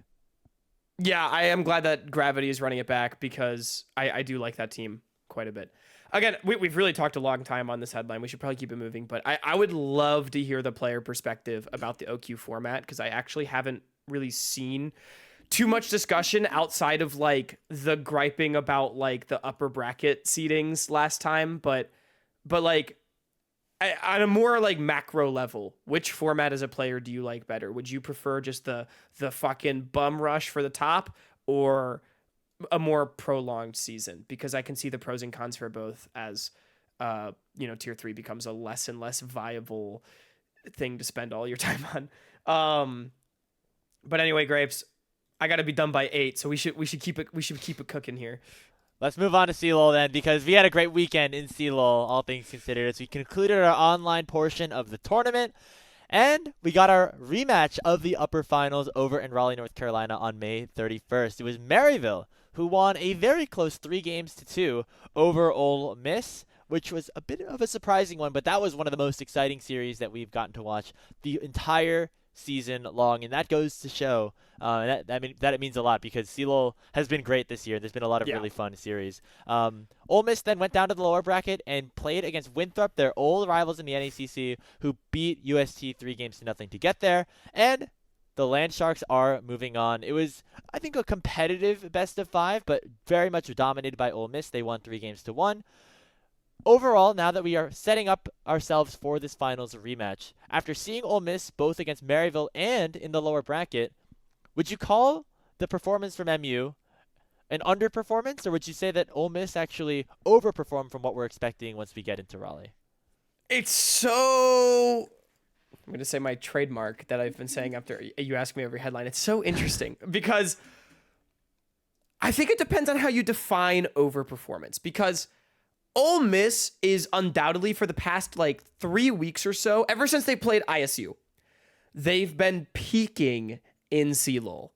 Yeah, I am glad that Gravity is running it back, because I do like that team quite a bit. Again, we've really talked a long time on this headline. We should probably keep it moving, but I would love to hear the player perspective about the OQ format, because I actually haven't really seen too much discussion outside of like the griping about like the upper bracket seedings last time, but like on a more like macro level, which format as a player do you like better? Would you prefer just the fucking bum rush for the top, or a more prolonged season? Because I can see the pros and cons for both as tier 3 becomes a less and less viable thing to spend all your time on. But anyway, Grapes, I got to be done by 8, so we should keep it cooking here. Let's move on to CLOL then, because we had a great weekend in CLOL, all things considered, as we concluded our online portion of the tournament, and we got our rematch of the upper finals over in Raleigh, North Carolina on May 31st. It was Maryville who won a very close 3-2 over Ole Miss, which was a bit of a surprising one, but that was one of the most exciting series that we've gotten to watch the entire season long, and that goes to show that it means a lot, because CLOL has been great this year. There's been a lot of really fun series. Ole Miss then went down to the lower bracket and played against Winthrop, their old rivals in the NACC, who beat UST 3-0 to get there, and the Land Sharks are moving on. It was, I think, a competitive best of 5, but very much dominated by Ole Miss. They won 3-1. Overall, now that we are setting up ourselves for this finals rematch, after seeing Ole Miss both against Maryville and in the lower bracket, would you call the performance from MU an underperformance, or would you say that Ole Miss actually overperformed from what we're expecting once we get into Raleigh? It's so... I'm going to say my trademark that I've been saying after you ask me every headline. It's so interesting because I think it depends on how you define overperformance, because Ole Miss is undoubtedly, for the past 3 weeks or so, ever since they played ISU, they've been peaking in CLOL.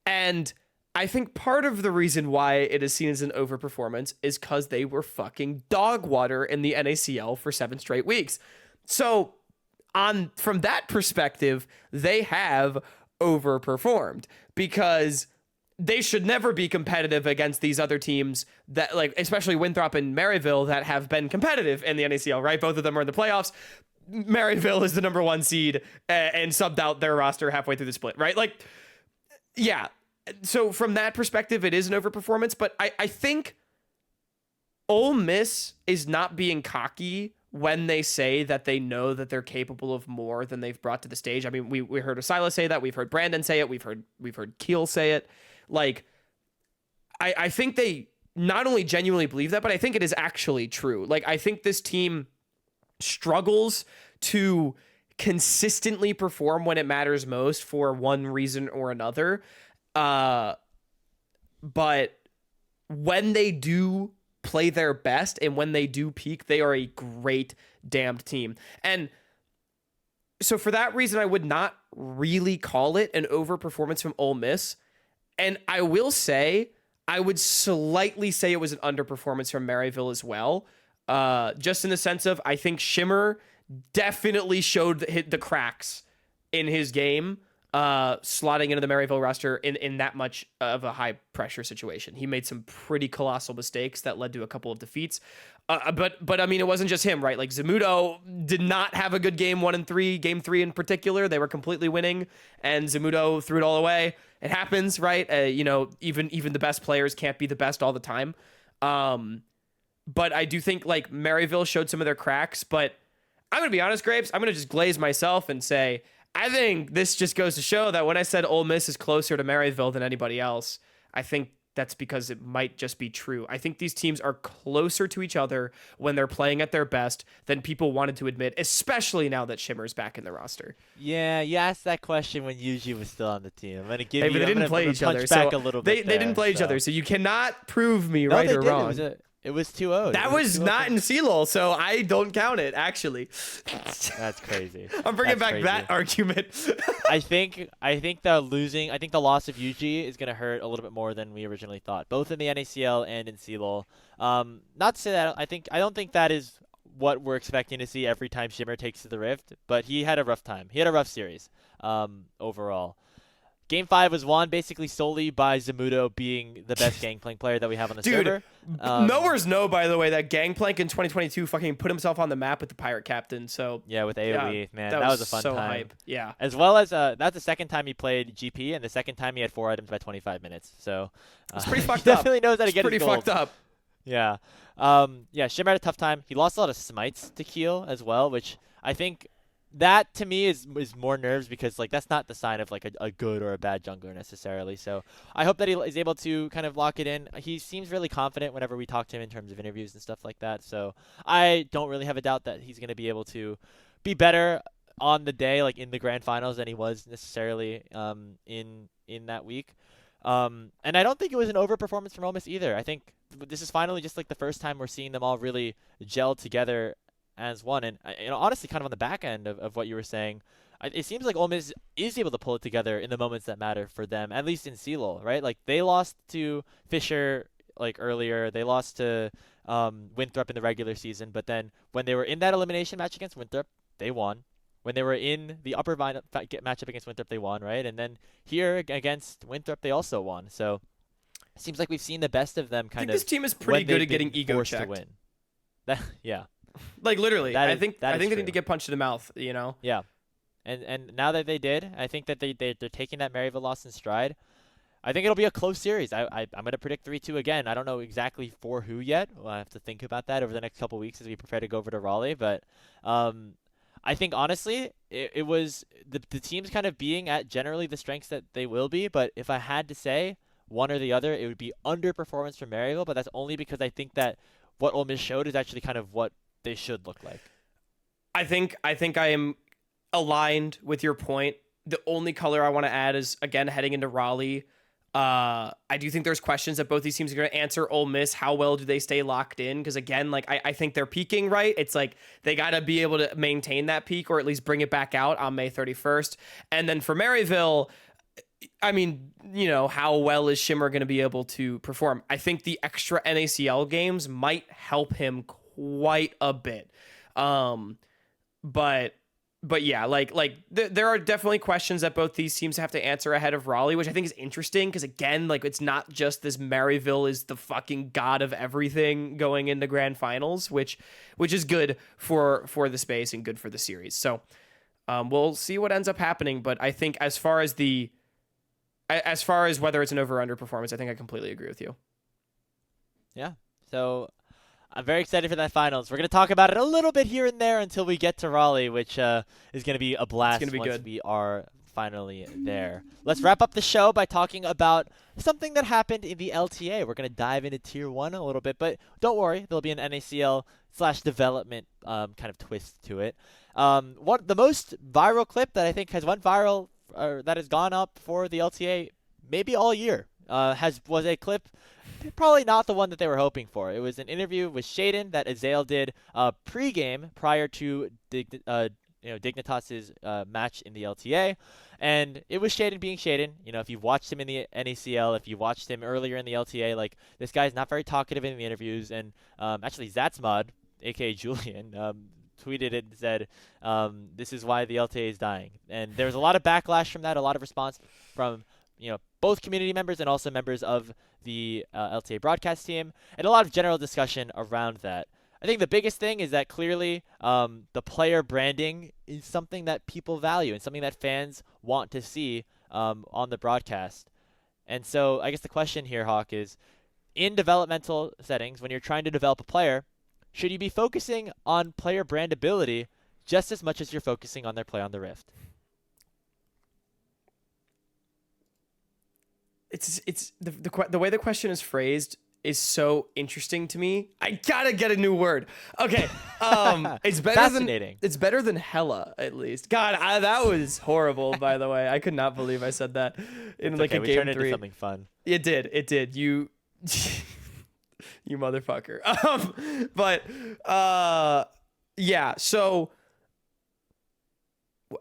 And I think part of the reason why it is seen as an overperformance is because they were fucking dog water in the NACL for 7 straight weeks. So from that perspective, they have overperformed, because they should never be competitive against these other teams that, especially Winthrop and Maryville, that have been competitive in the NACL, right? Both of them are in the playoffs. Maryville is the number 1 seed and subbed out their roster halfway through the split, right? Yeah. So from that perspective, it is an overperformance, but I think Ole Miss is not being cocky when they say that they know that they're capable of more than they've brought to the stage. I mean, we heard Asila say that, we've heard Brandon say it, we've heard Keel say it. I think they not only genuinely believe that, but I think it is actually true. I think this team struggles to consistently perform when it matters most for one reason or another. But when they do play their best and when they do peak, they are a great damned team. And so for that reason, I would not really call it an overperformance from Ole Miss. And I will say, I would slightly say it was an underperformance from Maryville as well. Just in the sense of, I think Shimmer definitely showed the cracks in his game, slotting into the Maryville roster in that much of a high pressure situation. He made some pretty colossal mistakes that led to a couple of defeats. But I mean, it wasn't just him, right? Zamudo did not have a good game 1 and 3, game 3 in particular. They were completely winning, and Zamudo threw it all away. It happens, right? Even the best players can't be the best all the time. But I do think Maryville showed some of their cracks, but I'm going to be honest, Grapes, I'm going to just glaze myself and say, I think this just goes to show that when I said Ole Miss is closer to Maryville than anybody else, I think that's because it might just be true. I think these teams are closer to each other when they're playing at their best than people wanted to admit, especially now that Shimmer's back in the roster. Yeah, you asked that question when Yuji was still on the team. I'm going to give you. But they didn't play each other. Back a little bit they didn't play each other, so you cannot prove me right or wrong. It was 2-0. That was not in CLOL, so I don't count it, actually. That's crazy. I'm bringing back that argument. I think the loss of Yuji is going to hurt a little bit more than we originally thought, both in the NACL and in CLOL. Not to say that I don't think that is what we're expecting to see every time Shimmer takes to the Rift, but he had a rough time. He had a rough series overall. Game 5 was won basically solely by Zamudo being the best Gangplank player that we have on the server. Knowers know, by the way, that Gangplank in 2022 fucking put himself on the map with the Pirate Captain. So yeah, with AoE, man, that was a fun time. Hype. Yeah. As well as that's the second time he played GP, and the second time he had 4 items by 25 minutes. So it's pretty fucked he up. Definitely knows how to get pretty his gold. fucked up. Yeah. Yeah, Shimmer had a tough time. He lost a lot of smites to Keel as well, which I think that to me is more nerves because like that's not the sign of like a good or a bad jungler necessarily. So I hope that he is able to kind of lock it in. He seems really confident whenever we talk to him in terms of interviews and stuff like that. So I don't really have a doubt that he's going to be able to be better on the day, like in the grand finals, than he was necessarily in that week. And I don't think it was an overperformance from Ole Miss either. I think this is finally just like the first time we're seeing them all really gel together as one. And honestly, kind of on the back end of what you were saying, it seems like Ole Miss is able to pull it together in the moments that matter for them, at least in CLOL, right? Like they lost to Fisher like earlier, they lost to Winthrop in the regular season, but then when they were in that elimination match against Winthrop, they won. When they were in the upper matchup against Winthrop, they won, right? And then here against Winthrop, they also won. So it seems like we've seen the best of them I think this team is pretty good at getting ego checked. To win. Yeah. Like literally, I think they true. need to get punched in the mouth, Yeah. And now that they did, I think that they're taking that Maryville loss in stride. I think it'll be a close series. I'm going to predict 3-2 again. I don't know exactly for who yet. We'll have to think about that over the next couple weeks as we prepare to go over to Raleigh. But I think, honestly, it was the teams kind of being at generally the strengths that they will be. But if I had to say one or the other, it would be underperformance from Maryville. But that's only because I think that what Ole Miss showed is actually kind of what they should look like. I think I am aligned with your point. The only color I want to add is, again, heading into Raleigh, I do think there's questions that both these teams are going to answer. Ole Miss, how well do they stay locked in? Because again, like I think they're peaking, right? It's like they got to be able to maintain that peak or at least bring it back out on May 31st. And then for Maryville, I mean, how well is Shimmer going to be able to perform? I think the extra NACL games might help him quite a bit. But yeah, like there are definitely questions that both these teams have to answer ahead of Raleigh, which I think is interesting because again, like it's not just this Maryville is the fucking god of everything going into grand finals, which is good for the space and good for the series. So we'll see what ends up happening. But I think as far as whether it's an over or under performance, I think I completely agree with you. Yeah. So I'm very excited for that finals. We're going to talk about it a little bit here and there until we get to Raleigh, which is going to be a blast once good. We are finally there. Let's wrap up the show by talking about something that happened in the LTA. We're going to dive into Tier 1 a little bit, but don't worry. There'll be an NACL/development kind of twist to it. The most viral clip that I think has went viral or that has gone up for the LTA maybe all year was a clip. Probably not the one that they were hoping for. It was an interview with Sheiden that Azael did pre-game prior to Dignitas's match in the LTA, and it was Sheiden being Sheiden. If you've watched him in the NACL, if you watched him earlier in the LTA, like this guy's not very talkative in the interviews. And actually, Zatzmod, aka Julian, tweeted it and said, "This is why the LTA is dying." And there was a lot of backlash from that, a lot of response from both community members and also members of the LTA broadcast team, and a lot of general discussion around that. I think the biggest thing is that clearly the player branding is something that people value and something that fans want to see on the broadcast. And so I guess the question here, Hawk, is in developmental settings, when you're trying to develop a player, should you be focusing on player brandability just as much as you're focusing on their play on the Rift? It's the way the question is phrased is so interesting to me. I gotta get a new word. Okay, it's better Fascinating. It's better than hella, at least. God, that was horrible. By the way, I could not believe I said that in It's like okay. a We game turned it 3. into something fun. It did. You, you motherfucker. But yeah. So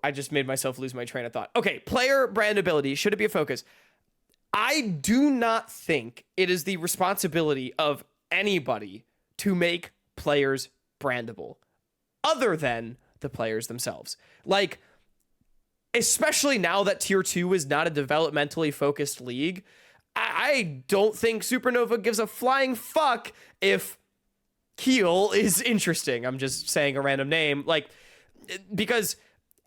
I just made myself lose my train of thought. Okay, player brandability, should it be a focus? I do not think it is the responsibility of anybody to make players brandable other than the players themselves. Like, especially now that Tier 2 is not a developmentally focused league, I don't think Supernova gives a flying fuck if Keel is interesting. I'm just saying a random name. Like, because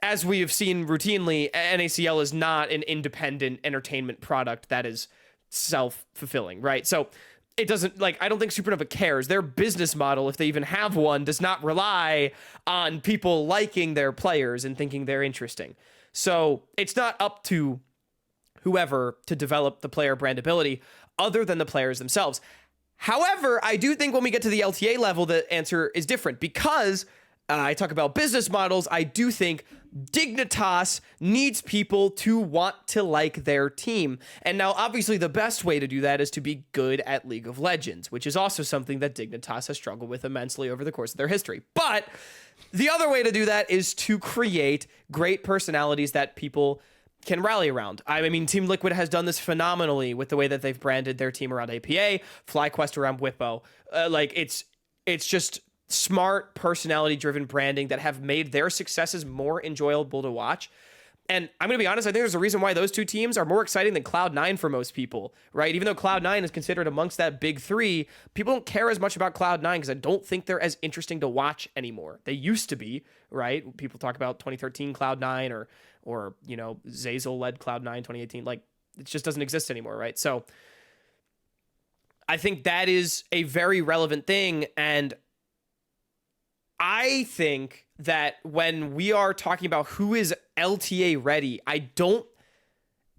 as we have seen routinely, NACL is not an independent entertainment product that is self-fulfilling, right? So it doesn't, like, I don't think Supernova cares. Their business model, if they even have one, does not rely on people liking their players and thinking they're interesting. So it's not up to whoever to develop the player brandability other than the players themselves. However, I do think when we get to the LTA level, the answer is different because I talk about business models. I do think Dignitas needs people to want to like their team. And now, obviously, the best way to do that is to be good at League of Legends, which is also something that Dignitas has struggled with immensely over the course of their history. But the other way to do that is to create great personalities that people can rally around. I mean, Team Liquid has done this phenomenally with the way that they've branded their team around APA, FlyQuest around Whippo. It's just smart, personality-driven branding that have made their successes more enjoyable to watch. And I'm going to be honest, I think there's a reason why those two teams are more exciting than Cloud9 for most people, right? Even though Cloud9 is considered amongst that big three, people don't care as much about Cloud9 because I don't think they're as interesting to watch anymore. They used to be, right? People talk about 2013 Cloud9 or you know, Zazel-led Cloud9 2018. Like, it just doesn't exist anymore, right? So I think that is a very relevant thing, and I think that when we are talking about who is LTA ready,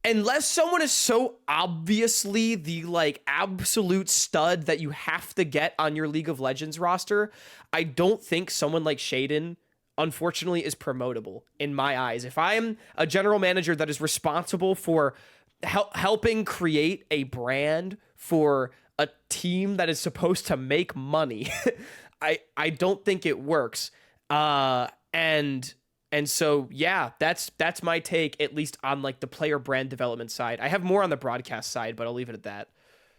unless someone is so obviously the like absolute stud that you have to get on your League of Legends roster, I don't think someone like Sheiden, unfortunately, is promotable in my eyes. If I'm a general manager that is responsible for helping create a brand for a team that is supposed to make money, I don't think it works. And so, yeah, that's my take, at least on like the player brand development side. I have more on the broadcast side, but I'll leave it at that.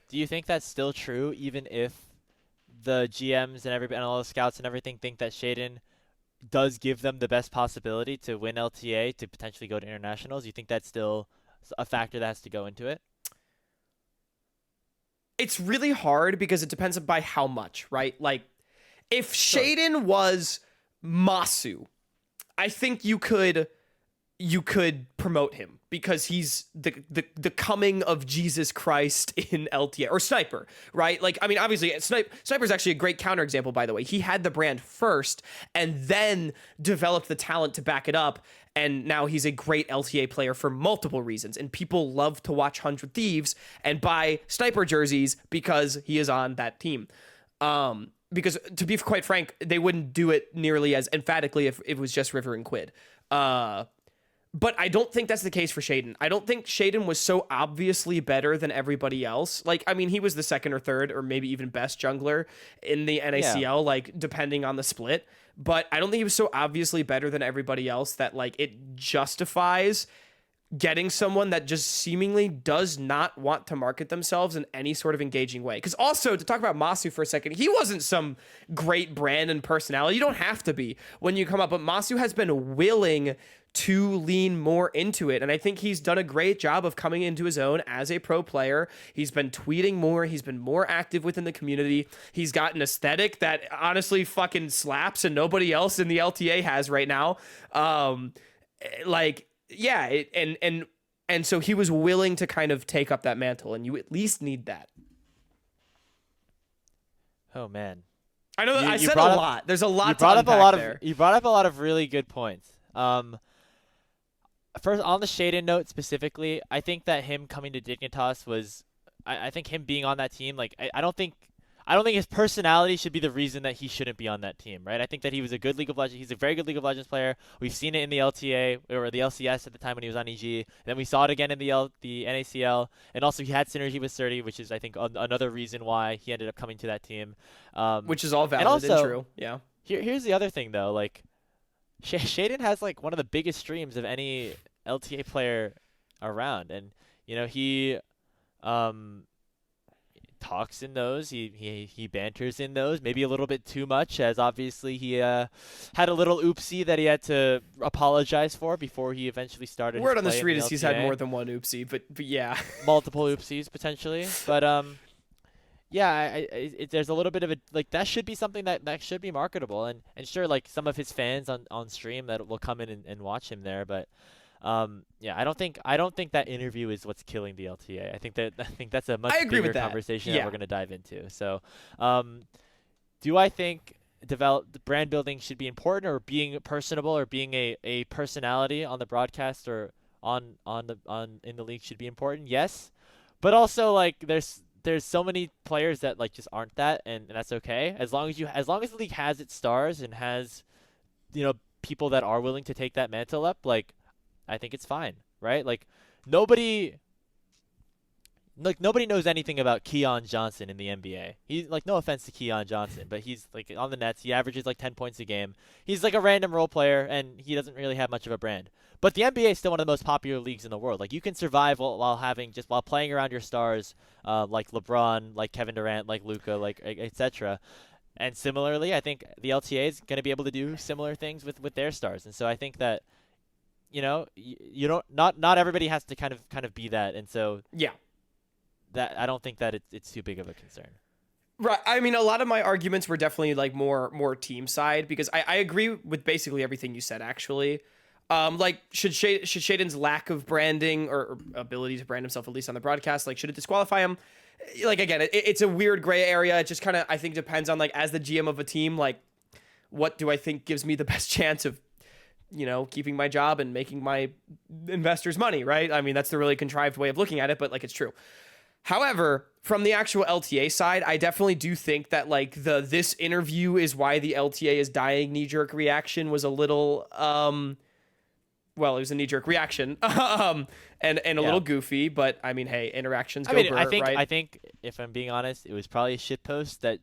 Do you think that's still true, even if the GMs and everybody and all the scouts and everything think that Sheiden does give them the best possibility to win LTA to potentially go to internationals? You think that's still a factor that has to go into it? It's really hard because it depends by how much, right? Like, if Sheiden was Masu, I think you could promote him because he's the coming of Jesus Christ in LTA, or Sniper, right? Like, I mean, obviously, Sniper's actually a great counterexample, by the way. He had the brand first and then developed the talent to back it up, and now he's a great LTA player for multiple reasons. And people love to watch 100 Thieves and buy Sniper jerseys because he is on that team. Because to be quite frank, they wouldn't do it nearly as emphatically if it was just River and Quid. But I don't think that's the case for Sheiden. I don't think Sheiden was so obviously better than everybody else. Like, I mean, he was the second or third or maybe even best jungler in the NACL, like, depending on the split. But I don't think he was so obviously better than everybody else that, like, it justifies getting someone that just seemingly does not want to market themselves in any sort of engaging way. Because also, to talk about Masu for a second, he wasn't some great brand and personality. You don't have to be when you come up, but Masu has been willing to lean more into it. And I think he's done a great job of coming into his own as a pro player. He's been tweeting more. He's been more active within the community. He's got an aesthetic that honestly fucking slaps and nobody else in the LTA has right now. Yeah, and so he was willing to kind of take up that mantle, and you at least need that. Oh man, I know that I said a lot. There's a lot to unpack there. You brought up a lot of really good points. First, on the Sheiden note specifically, I think that him coming to Dignitas was, I think him being on that team, like I don't think his personality should be the reason that he shouldn't be on that team, right? I think that he was a good League of Legends. He's a very good League of Legends player. We've seen it in the LTA or the LCS at the time when he was on EG. And then we saw it again in the NACL. And also he had synergy with Surdy, which is, I think, another reason why he ended up coming to that team. Which is all valid and true. Yeah. Here's the other thing, though. Like, Sheiden has, like, one of the biggest streams of any LTA player around. And, you know, he talks in those, he banters in those, maybe a little bit too much, as obviously he had a little oopsie that he had to apologize for before he eventually started. Word on the street is he's had more than one oopsie, but yeah, multiple oopsies potentially. But yeah, there's a little bit of a, like, that should be something that should be marketable, and sure, like, some of his fans on stream that will come in and watch him there, but Yeah, I don't think that interview is what's killing the LTA. I think that's a much I agree bigger with that. conversation that Yeah. we're going to dive into. So, um, do I think develop the brand building should be important, or being personable, or being a personality on the broadcast, or on in the league should be important? Yes, but also like there's so many players that like just aren't that, and that's okay as long as the league has its stars and has, you know, people that are willing to take that mantle up. Like, I think it's fine, right? Nobody nobody knows anything about Keon Johnson in the NBA. He's like, no offense to Keon Johnson, but he's like on the Nets. He averages like 10 points a game. He's like a random role player, and he doesn't really have much of a brand. But the NBA is still one of the most popular leagues in the world. Like, you can survive while playing around your stars, like LeBron, like Kevin Durant, like Luka, like etc. And similarly, I think the LTA is going to be able to do similar things with their stars. And so I think that, you know, you don't not everybody has to kind of be that. And so Yeah. that I don't think that it's too big of a concern. Right. I mean, a lot of my arguments were definitely like more team side, because I agree with basically everything you said, actually. Like, should Sheiden's lack of branding or ability to brand himself, at least on the broadcast, like, should it disqualify him? Like, again, it's a weird gray area. It just kind of, I think, depends on, like, as the GM of a team, like, what do I think gives me the best chance of, you know, keeping my job and making my investors money, right? I mean, that's the really contrived way of looking at it, but like, it's true. However, from the actual LTA side, I definitely do think that like this interview is why the LTA is dying knee-jerk reaction was a little well, it was a knee-jerk reaction. And a little goofy, but I mean, hey, interactions go right? I think if I'm being honest, it was probably a shit post that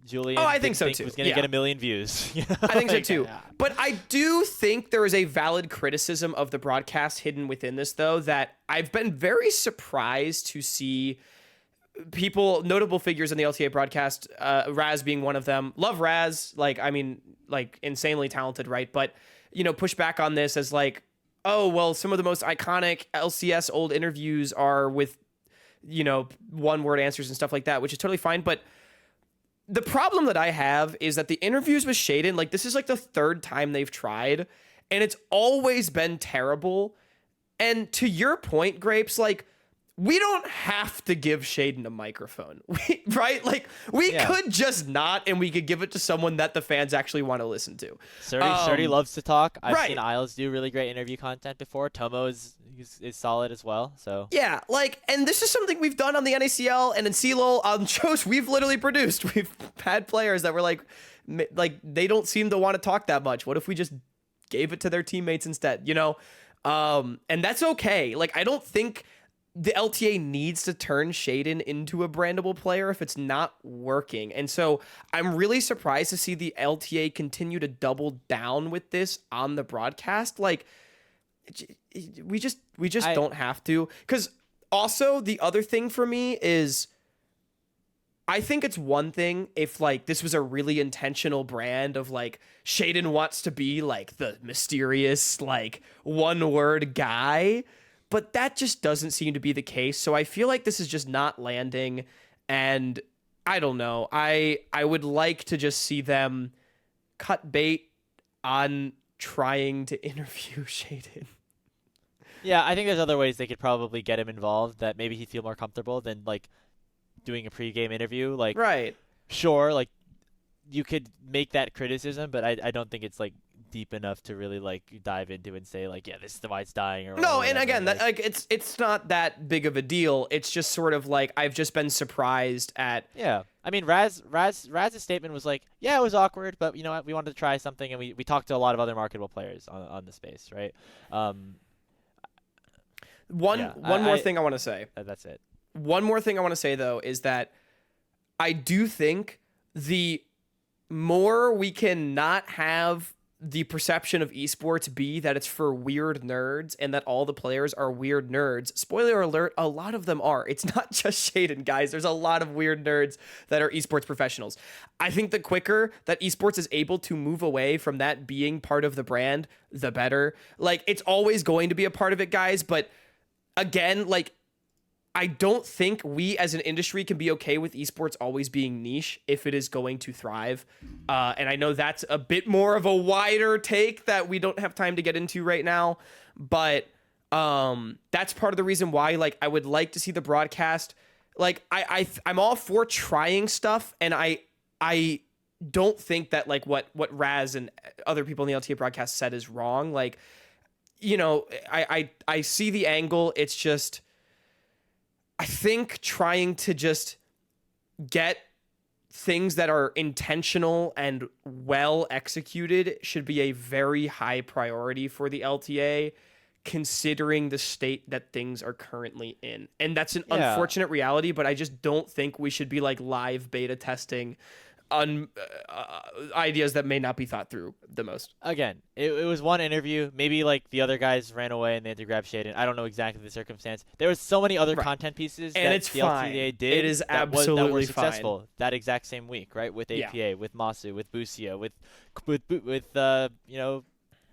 Julian I think didn't so think too. was going to get a million views. You know? I think so Like, too. But I do think there is a valid criticism of the broadcast hidden within this, though, that I've been very surprised to see people, notable figures in the LTA broadcast, Raz being one of them. Love Raz, like, I mean, like, insanely talented, right? But, you know, push back on this as like, oh, well, some of the most iconic LCS old interviews are with, you know, one-word answers and stuff like that, which is totally fine. But the problem that I have is that the interviews with Sheiden, like, this is like the third time they've tried, and it's always been terrible. And to your point, Grapes, like, we don't have to give Sheiden a microphone, right? Like, we could just not, and we could give it to someone that the fans actually want to listen to. Surdy loves to talk. I've right. seen Isles do really great interview content before. Tomo is solid as well. So yeah, like, and this is something we've done on the NACL and in CLOL on shows we've literally produced. We've had players that were like they don't seem to want to talk that much. What if we just gave it to their teammates instead? You know, and that's okay. Like, I don't think the LTA needs to turn Sheiden into a brandable player if it's not working. And so I'm really surprised to see the LTA continue to double down with this on the broadcast. Like, we just don't have to. Because also the other thing for me is, I think it's one thing if like this was a really intentional brand of like Sheiden wants to be like the mysterious, like, one word guy. But that just doesn't seem to be the case. So I feel like this is just not landing. And I don't know. I would like to just see them cut bait on trying to interview Sheiden. yeah, I think there's other ways they could probably get him involved that maybe he'd feel more comfortable than like doing a pregame interview. Like, right. Sure, like, you could make that criticism, but I don't think it's like deep enough to really like dive into and say like, yeah, this is why it's dying, or no. Whatever. And again, like, that like it's not that big of a deal. It's just sort of like, I've just been surprised at. Yeah, I mean, Raz's statement was like, yeah, it was awkward, but you know what, we wanted to try something, and we talked to a lot of other marketable players on the space, right? One more thing I want to say. That's it. One more thing I want to say, though, is that I do think the more we can not have the perception of esports be that it's for weird nerds and that all the players are weird nerds. Spoiler alert, a lot of them are. It's not just Sheiden, guys. There's a lot of weird nerds that are esports professionals. I think the quicker that esports is able to move away from that being part of the brand, the better. Like, it's always going to be a part of it, guys, but again, like, I don't think we as an industry can be okay with esports always being niche if it is going to thrive. And I know that's a bit more of a wider take that we don't have time to get into right now, but that's part of the reason why, like, I would like to see the broadcast. Like, I'm all for trying stuff, and I don't think that, like, what Raz and other people in the LTA broadcast said is wrong. Like, you know, I see the angle. It's just, I think trying to just get things that are intentional and well executed should be a very high priority for the LTA, considering the state that things are currently in. And that's an unfortunate reality, but I just don't think we should be like live beta testing on ideas that may not be thought through the most. Again, it was one interview. Maybe like the other guys ran away and they had to grab Sheiden. I don't know exactly the circumstance. There was so many other content pieces and that it's the fine. LTA did It is that absolutely were successful fine. that exact same week, right? With APA, with Masu, with Busia, with you know,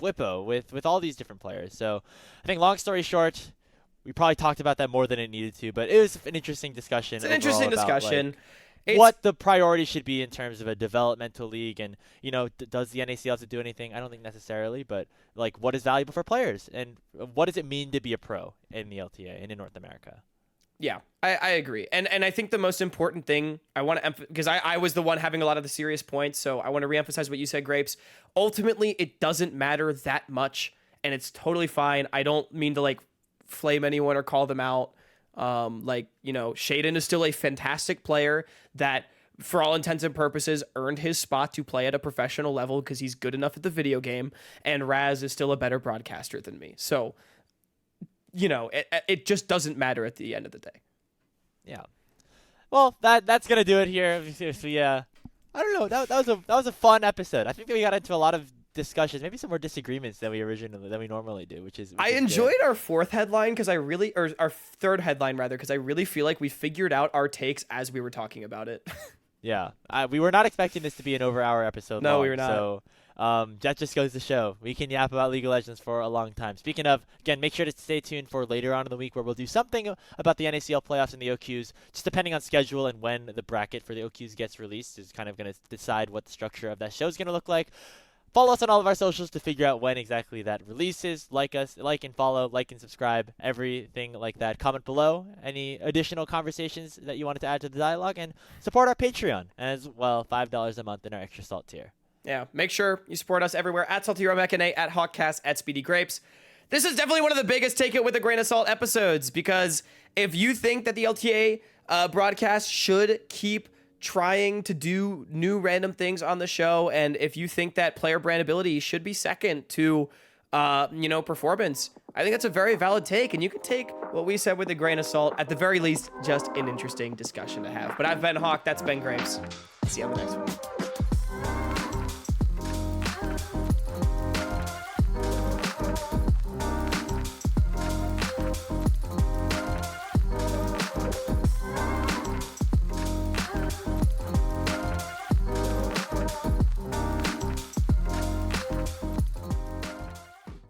Blippo, with all these different players. So I think, long story short, we probably talked about that more than it needed to, but it was an interesting discussion. It's an interesting discussion. What the priority should be in terms of a developmental league, and, you know, does the NACL have to do anything? I don't think necessarily, but like, what is valuable for players, and what does it mean to be a pro in the LTA and in North America? Yeah, I agree. And I think the most important thing I want to emphasize, because I was the one having a lot of the serious points, so I want to reemphasize what you said, Grapes. Ultimately, it doesn't matter that much, and it's totally fine. I don't mean to, like, flame anyone or call them out. Like, you know, Sheiden is still a fantastic player that, for all intents and purposes, earned his spot to play at a professional level because he's good enough at the video game, and Raz is still a better broadcaster than me. So, you know, it just doesn't matter at the end of the day. Yeah. Well, that's gonna do it here. I don't know. That was a fun episode. I think that we got into a lot of discussions, maybe some more disagreements than we normally do, which is I enjoyed our fourth headline because our third headline rather, because I really feel like we figured out our takes as we were talking about it. Yeah, we were not expecting this to be an over-hour episode. No, long, we were not. So that just goes to show we can yap about League of Legends for a long time. Speaking of, again, make sure to stay tuned for later on in the week where we'll do something about the NACL playoffs and the OQs, just depending on schedule and when the bracket for the OQs gets released is kind of going to decide what the structure of that show is going to look like. Follow us on all of our socials to figure out when exactly that releases. Like us, like and follow, like and subscribe, everything like that. Comment below any additional conversations that you wanted to add to the dialogue, and support our Patreon as well, $5 a month in our extra salt tier. Yeah, make sure you support us everywhere at Salty Runback NA, at Hawkcast, at Speedy Grapes. This is definitely one of the biggest take it with a grain of salt episodes, because if you think that the LTA broadcast should keep trying to do new random things on the show, and if you think that player brandability should be second to you know, performance, I think that's a very valid take, and you can take what we said with a grain of salt. At the very least, just an interesting discussion to have. But I've been Hawk, that's been Grapes. See you on the next one.